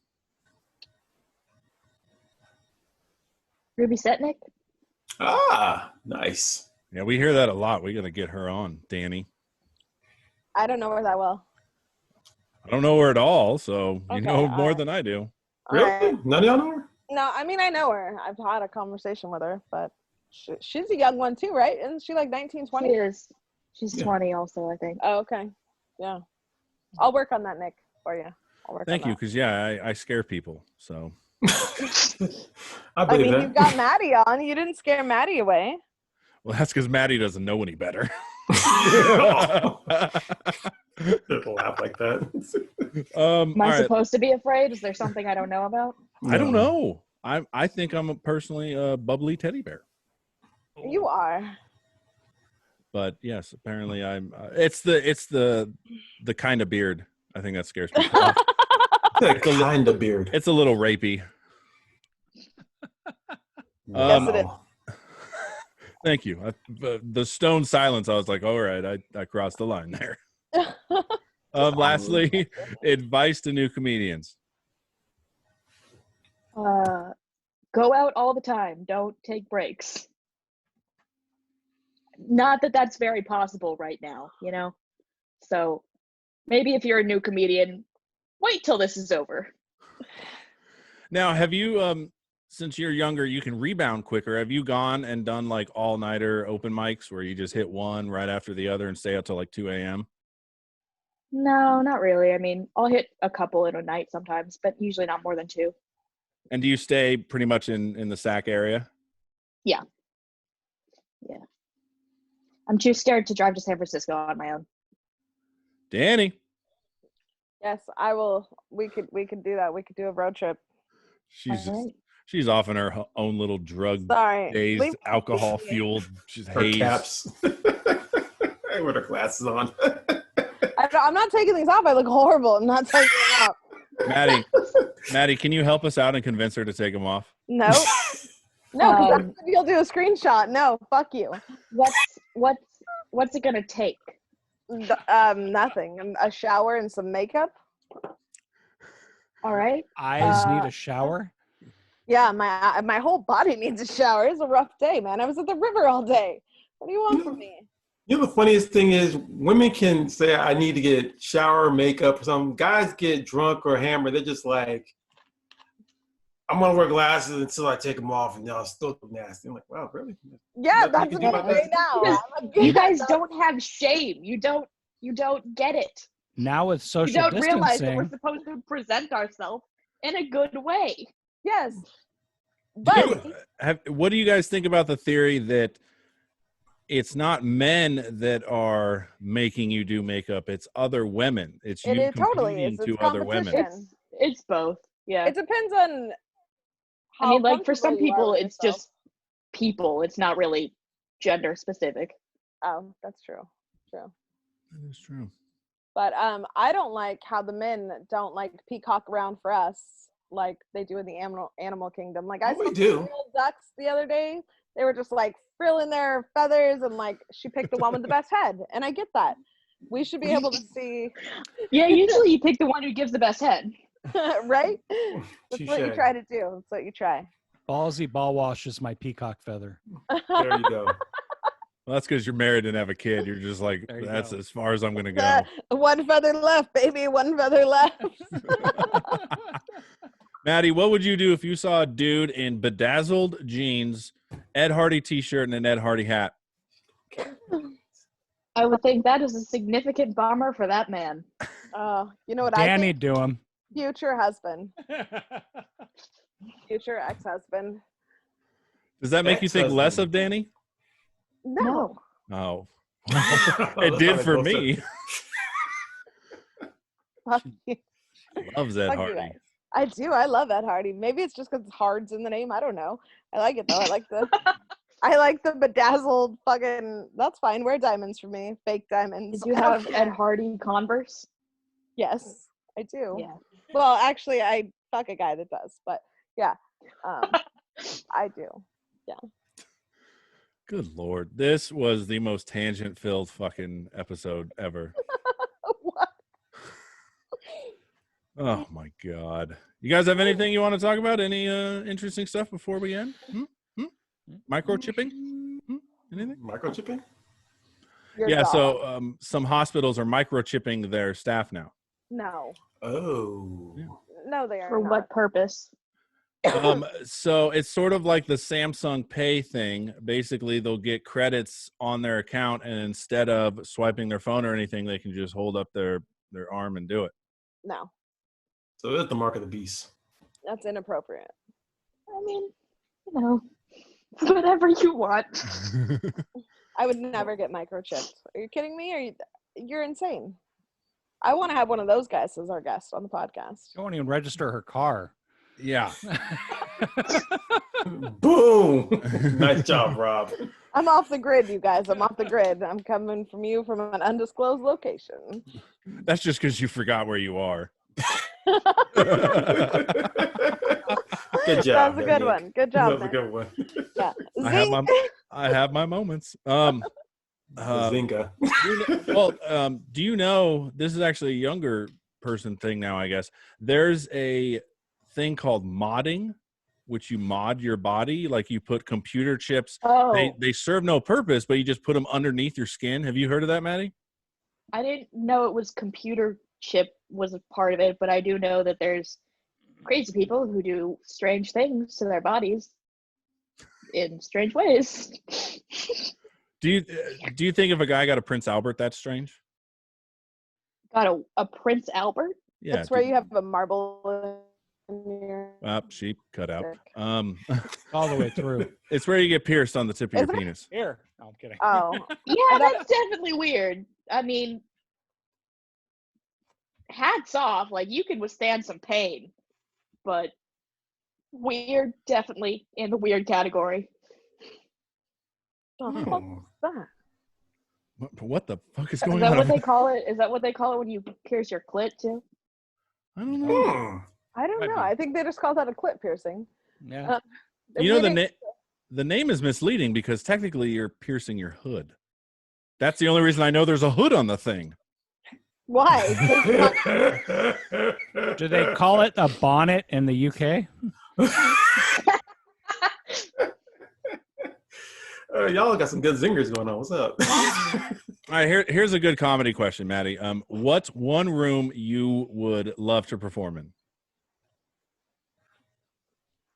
Ruby Setnick? Ah, nice. Yeah, we hear that a lot. We got to get her on, Danny. I don't know her that well. I don't know her at all, so you Okay, know all more right. than I do. All Really? right. None of y'all know her? No, I mean, I know her. I've had a conversation with her, but she's a young one too, right? Isn't she like 19, 20? She is. She's Yeah. 20 also, I think. Oh, okay. Yeah. I'll work on that, Nick, for you. I'll work Thank on you, that. because I scare people. So I I believe mean, that. you've got Madie on. You didn't scare Madie away. well, that's because Madie doesn't know any better. People laugh like that. Am I all right. supposed to be afraid? Is there something I don't know about? I don't know. I think I'm personally a bubbly teddy bear. You are. But yes, apparently I'm. It's the kind of beard. I think that scares people off. That kind of beard. It's a little rapey. Yes, it is. Wow. Thank you. The stone silence. I was like, all right, I crossed the line there. Lastly, advice to new comedians. Go out all the time. Don't take breaks. Not that that's very possible right now, you know? So maybe if you're a new comedian, wait till this is over. Now, have you, since you're younger, you can rebound quicker. Have you gone and done like all-nighter open mics where you just hit one right after the other and stay out till like 2 a.m.? No, not really. I mean, I'll hit a couple in a night sometimes, but usually not more than 2. And do you stay pretty much in the Sac area? Yeah. I'm too scared to drive to San Francisco on my own. Danny. Yes, I will. We could do that. We could do a road trip. She's off in her own little drug Sorry. dazed, alcohol fueled. She's Her haze. caps. I with her glasses on. I'm not taking these off. I look horrible. I'm not taking them off. Maddie, can you help us out and convince her to take them off? No. No, because you'll do a screenshot. No, fuck you. What's it gonna take? Nothing. A shower and some makeup. All right. Eyes need a shower. Yeah, my whole body needs a shower. It's a rough day, man. I was at the river all day. What do you want from me? You know, the funniest thing is women can say, I need to get shower, makeup, or something. Guys get drunk or hammered. They're just like, I'm going to wear glasses until I take them off, and I'll still look nasty. I'm like, wow, really? Yeah, Nothing that's you what can do I'm about saying that? now. You guys don't have shame. You don't get it. Now with You social don't realize that we're distancing, supposed to present ourselves in a good way. Yes. But What do you guys think about the theory that it's not men that are making you do makeup, it's other women? It's you totally competing is. to It's other women. competition. It's both. Yeah. It depends on I mean, like for some comfortable you are people, with it's yourself. just people. It's not really gender specific. Oh, that's true. True. That is true. But I don't like how the men don't like peacock around for us like they do in the animal kingdom. Like I Oh, we saw do. little ducks the other day. They were just like frilling their feathers and like she picked the one with the best head. And I get that. We should be able to see. Yeah, usually you pick the one who gives the best head. Right? That's what you Touche. try to do. That's what you try. ballsy ball wash is my peacock feather. There you go. Well, that's because you're married and have a kid. You're just like, There you that's go. as far as I'm going to go. One feather left, baby. One feather left. Maddie, what would you do if you saw a dude in bedazzled jeans, Ed Hardy t-shirt, and an Ed Hardy hat? I would think that is a significant bummer for that man. You know what I Danny think? do him. Future husband. Future ex-husband. Does that make you think less of Danny? No. Oh, it did for me. Fuck you. Loves Ed Fuck you Hardy. guys. I do. I love Ed Hardy. Maybe it's just because Hard's in the name. I don't know. I like it though. I like the bedazzled fucking. That's fine. Wear diamonds for me. Fake diamonds. Did you I don't have care. Ed Hardy Converse? Yes, I do. Yeah. Well, actually, I fuck a guy that does, but yeah, I do. Yeah. Good Lord. This was the most tangent-filled fucking episode ever. What? Oh, my God. You guys have anything you want to talk about? Any interesting stuff before we end? Microchipping? Anything? Microchipping? Your Yeah, dog? so some hospitals are microchipping their staff now. No. Oh. Yeah. No, they are For not. what purpose? So it's sort of like the Samsung Pay thing. Basically, they'll get credits on their account, and instead of swiping their phone or anything, they can just hold up their arm and do it. No, So that's the mark of the beast. that's inappropriate. I mean, you know, whatever you want. I would never get microchipped. Are you kidding me? You're insane. I want to have one of those guys as our guest on the podcast. She won't even register her car. Yeah. Boom! Nice job, Rob. I'm off the grid, you guys. I'm off the grid. I'm coming from you from an undisclosed location. That's just because you forgot where you are. Good job. That was a good Nick. one. Good That job, was a Nick. good one. Yeah. I have my moments. Zinga. Do you know, this is actually a younger person thing now, I guess. There's a thing called modding, which you mod your body. Like you put computer chips. Oh, They serve no purpose, but you just put them underneath your skin. Have you heard of that, Maddie? I didn't know it was computer chip was a part of it, but I do know that there's crazy people who do strange things to their bodies in strange ways. Do you think if a guy got a Prince Albert, that's strange? Got a Prince Albert? Yeah. That's where you have a marble in your Sheep cut out. dick. All the way through. It's where you get pierced on the tip of Is your it? penis. Here. No, I'm kidding. Oh. Yeah, that- that's definitely weird. I mean, hats off. Like, you can withstand some pain, but weird, definitely in the weird category. The fuck Hmm. is that? What the fuck is Is going that on? what they call it? Is that what they call it when you pierce your clit too? I don't know. Hmm. I don't Might know. be. I think they just call that a clit piercing. Yeah. You know, Maybe- the name is misleading because technically you're piercing your hood. That's the only reason I know there's a hood on the thing. Why? Do they call it a bonnet in the UK? Y'all got some good zingers going on. What's up? All right, here's a good comedy question, Maddie. What's one room you would love to perform in?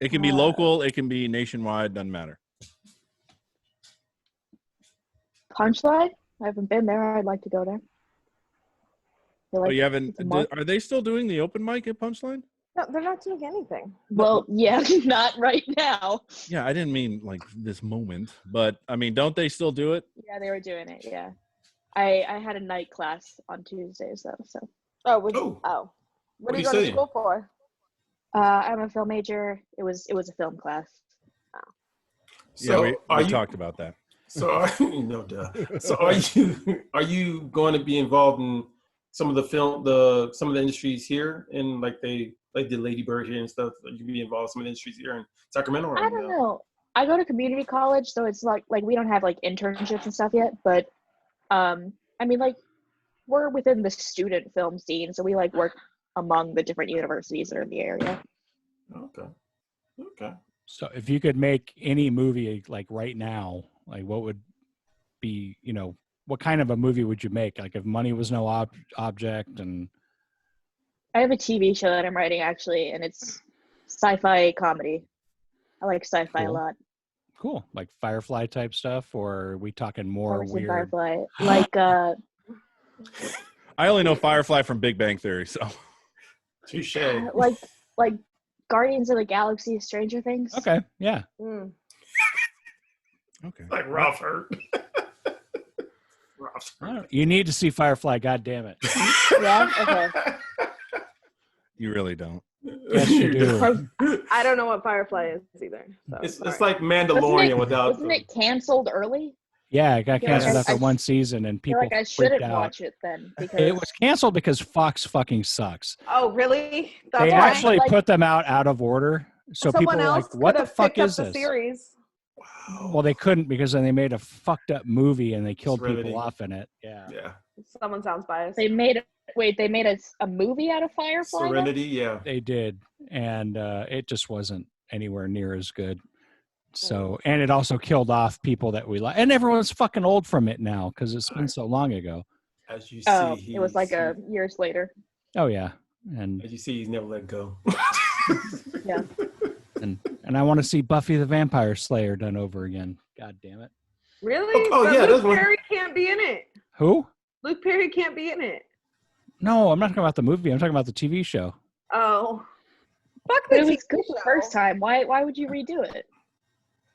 It can be local, it can be nationwide, doesn't matter. Punchline? I haven't been there. I'd like to go there. Feel Oh, like you haven't? it's a month. Are they still doing the open mic at Punchline? No, they're not doing anything. Well, yeah, not right now. Yeah, I didn't mean like this moment, but I mean, don't they still do it? Yeah, they were doing it. Yeah, I had a night class on Tuesdays though. So Oh, Oh. What What are are you you going to studying? school for? I'm a film major. It was a film class. So yeah, are we you? talked about that. So are you? No, duh. So are you going to be involved in some of the industries here in like they did Lady Bird here and stuff? You can be involved in some of the industries here in Sacramento. Or I don't know. I go to community college, so it's like we don't have like internships and stuff yet. But I mean, like we're within the student film scene, so we like work among the different universities that are in the area. Okay. So if you could make any movie like right now, like what would be, what kind of a movie would you make? Like if money was no object and I have a TV show that I'm writing actually, and it's sci-fi comedy. I like sci-fi a Cool. lot. cool, like Firefly type stuff, or are we talking more Always in weird? Firefly. Like I only know Firefly from Big Bang Theory, so Touche. like Guardians of the Galaxy, Stranger Things. Okay, yeah. Mm. okay. Like Ralph hurt. Ralph's I don't- You need to see Firefly. God damn it! Yeah. Okay. You really don't. Yes, you do. I don't know what Firefly is either. So It's sorry. like Mandalorian without. Wasn't it canceled early? Yeah, it got feel like canceled I- after I one season, and I feel people like I freaked shouldn't out. watch it then because It was canceled because Fox fucking sucks. Oh, really? They That's why? actually like- put them out of order, so people Someone were else like, "What could the have fuck picked up is the this?" series. Well, they couldn't because then they made a fucked up movie and they killed Serenity. people off in it. Yeah. Yeah. Someone sounds biased. they made a movie out of Firefly. then? Serenity, yeah. They did, and it just wasn't anywhere near as good. So, and it also killed off people that we like, and everyone's fucking old from it now because it's been so long ago. As you Oh, see, it was like years later. Oh yeah, and As you see, he's never let go. Yeah. and I want to see Buffy the Vampire Slayer done over again. God damn it! Really? Oh, But yeah, Luke that's one- Perry can't be in it. Who? Luke Perry can't be in it. No, I'm not talking about the movie. I'm talking about the TV show. Oh. Fuck But the it was TV good the show. first time. Why would you redo it?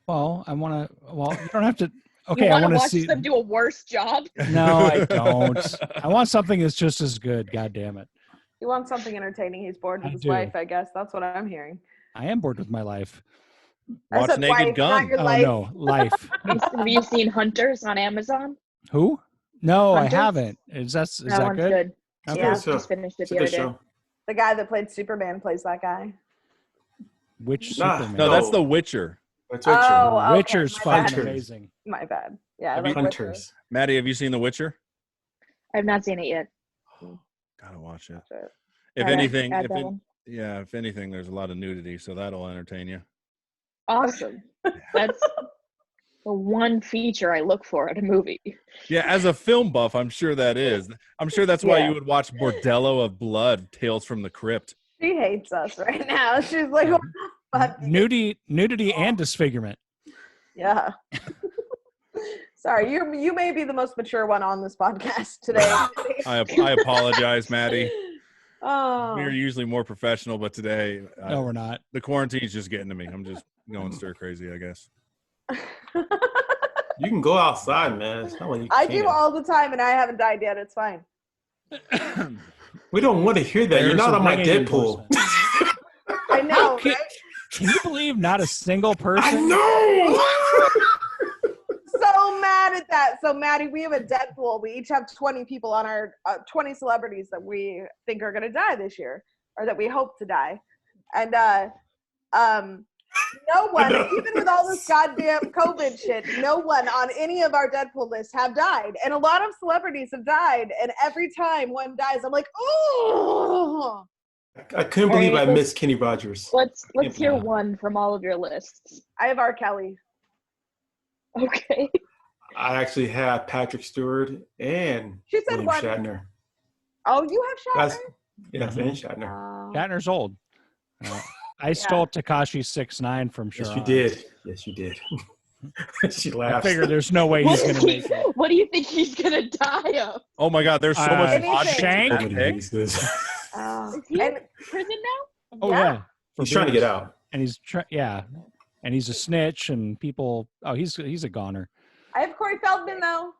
Well, I want to. Well, you don't have to. Okay, you I want to want to watch see. them do a worse job? No, I don't. I want something that's just as good. God damn it! He wants something entertaining. He's bored with I his do. wife, I guess. That's what I'm hearing. I am bored with my life. I Watch said Naked wife, Gun. not your Oh life. no, life. Have you seen Hunters on Amazon? Who? No, I Hunters? haven't. Is that one's good? good. Okay. Yeah. It's a- Just finished it it's a the good other day. show. The guy that played Superman plays that guy. Which Nah, Superman? No, that's Oh. The Witcher. That's Witcher. Oh, okay, Witcher's my fucking bad. amazing. My bad. Yeah, I Have like you- Witcher. Hunters. Maddie, have you seen The Witcher? I've not seen it yet. Gotta watch it. Watch it. If All right, anything, add that one. if anything, there's a lot of nudity, so that'll entertain you. Awesome. That's the one feature I look for in a movie. Yeah, as a film buff, I'm sure that is. I'm sure that's why Yeah. you would watch Bordello of Blood, Tales from the Crypt. She hates us right now. She's like, Yeah. what the fuck? Nudity and disfigurement. Yeah. Sorry, you may be the most mature one on this podcast today. I apologize, Maddie. Oh. We're usually more professional, but today No, we're not. the quarantine's just getting to me. I'm just going stir crazy, I guess. You can go outside, man. It's not like you I can't. do all the time, and I haven't died yet. It's fine. We don't want to hear that. You're There's not a on my ringing Deadpool. endorsement. I know, Can, right? can you believe not a single I person? know. So mad at that. So, Maddie, we have a Deadpool. We each have 20 people on our 20 celebrities that we think are going to die this year, or that we hope to die. And no one, know. even with all this goddamn COVID shit, no one on any of our Deadpool lists have died. And a lot of celebrities have died. And every time one dies, I'm like, oh. I couldn't believe All right, I missed Kenny Rogers. Let's Can't hear believe it. one from all of your lists. I have R. Kelly. Okay. I actually had Patrick Stewart and She said William one. Shatner. Oh, you have That's Shatner? yes, and Shatner. Shatner's old. I stole Tekashi 6ix9ine from Sharon. Yes, you did. Yes, you did. She I laughed. figured there's no way he's going to make it. What do you think he's gonna die of? Oh my God, there's so much Anything. logic Shank? in that Nobody pick. needs this. Is he And in prison now? Oh, yeah. He's trying to get out. And he's, and he's a snitch and people, he's a goner. I have Corey Feldman, though.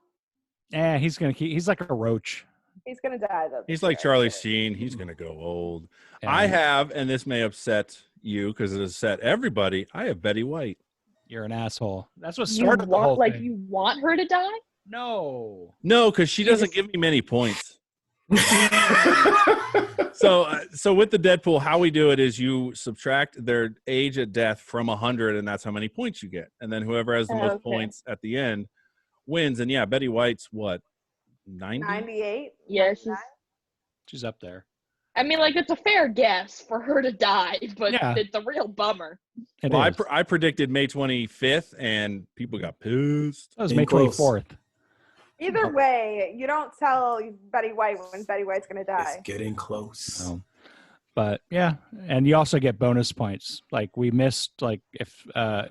He's going to keep, he's like a roach. He's going to die, though. He's like Charlie Sheen. He's going to go old. I And have, and this may upset you because it has upset everybody, I have Betty White. You're an assoll. That's what You started the whole want thing. you want her to die? No. No, because she doesn't give me many points. So with the Deadpool, how we do it is you subtract their age at death from 100, and that's how many points you get. And then whoever has the most Okay. points at the end wins. And yeah, Betty White's what, 90? 98? Yeah, She's up there. I mean, like, it's a fair guess for her to die, but Yeah. it's a real bummer. It Well, is. I predicted May 25th, and people got pissed. That was Getting May close. 24th. Either way, you don't tell Betty White when Betty White's going to die. It's getting close. But yeah, and you also get bonus points. Like we missed, like if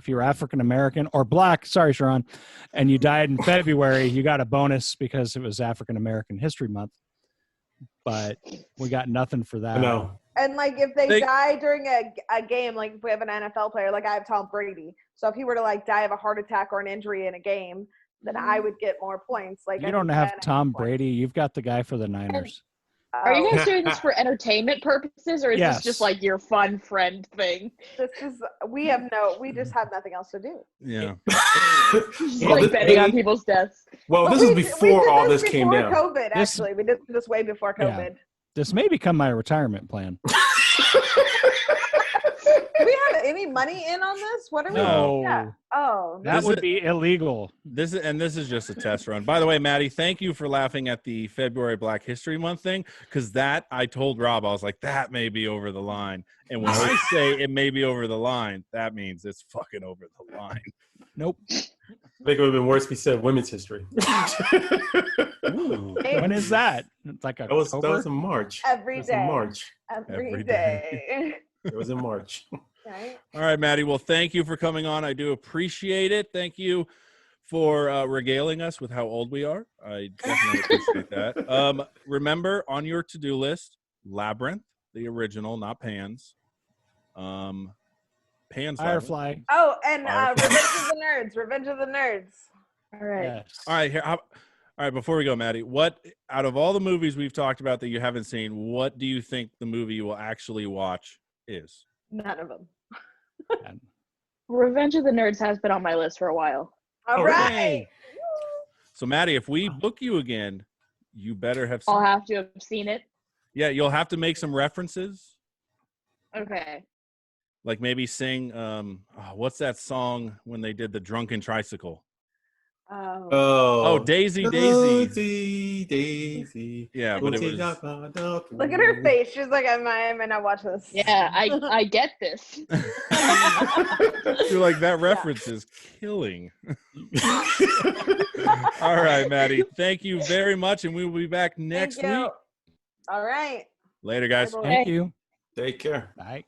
you're African American or Black, sorry, Sharon, and you died in February, you got a bonus because it was African American History Month. But we got nothing for that. No. And, like, if they They- die during a game, like, if we have an NFL player, like I have Tom Brady. So if he were to, like, die of a heart attack or an injury in a game, then I would get more points. Like, You I don't think have Ben Tom points. Brady. You've got the guy for the Niners. Are you guys doing this for entertainment purposes, or is Yes. this just like your fun friend thing? This is we just have nothing else to do. Yeah. Just Well, like this- betting on people's deaths. Well, But this we is did before all this came before down. COVID, This- actually. We did this way before Yeah. COVID. This may become my retirement plan. Do we have any money in on this? What are we? No. Yeah. Oh, That This would is- be illegal. This is just a test run. By the way, Maddie, thank you for laughing at the February Black History Month thing, because that I told Rob, I was like, that may be over the line. And when I say it may be over the line, that means it's fucking over the line. Nope. I think it would have been worse if we said women's history. When is that? It's like That was October. in March. Every It was day. in March. every Every day. It was in March. Right? All right, Maddie. Well, thank you for coming on. I do appreciate it. Thank you for regaling us with how old we are. I definitely appreciate that. Remember, on your to-do list, Labyrinth, the original, not Pan's. Pan's Labyrinth. Firefly. Oh, and Firefly. Revenge of the Nerds. All right. Yes. All right, all right. Before we go, Maddie, what out of all the movies we've talked about that you haven't seen, what do you think the movie you will actually watch is? None of them. Revenge of the Nerds has been on my list for a while. All right. So, Maddie, if we book you again, you better have seen. I'll have to have seen it. Yeah, you'll have to make some references, Okay. like maybe sing. What's that song when they did the Drunken Tricycle? Oh. Oh, Daisy, Daisy. Daisy. Yeah, but it was. Look at her face. She's like, I may not watch this. Yeah, I get this. You're like, that reference is killing. All right, Maddie. Thank you very much, and we will be back next Thank you. week. All right. Later, guys. Bye-bye. Thank you. Take care. Bye.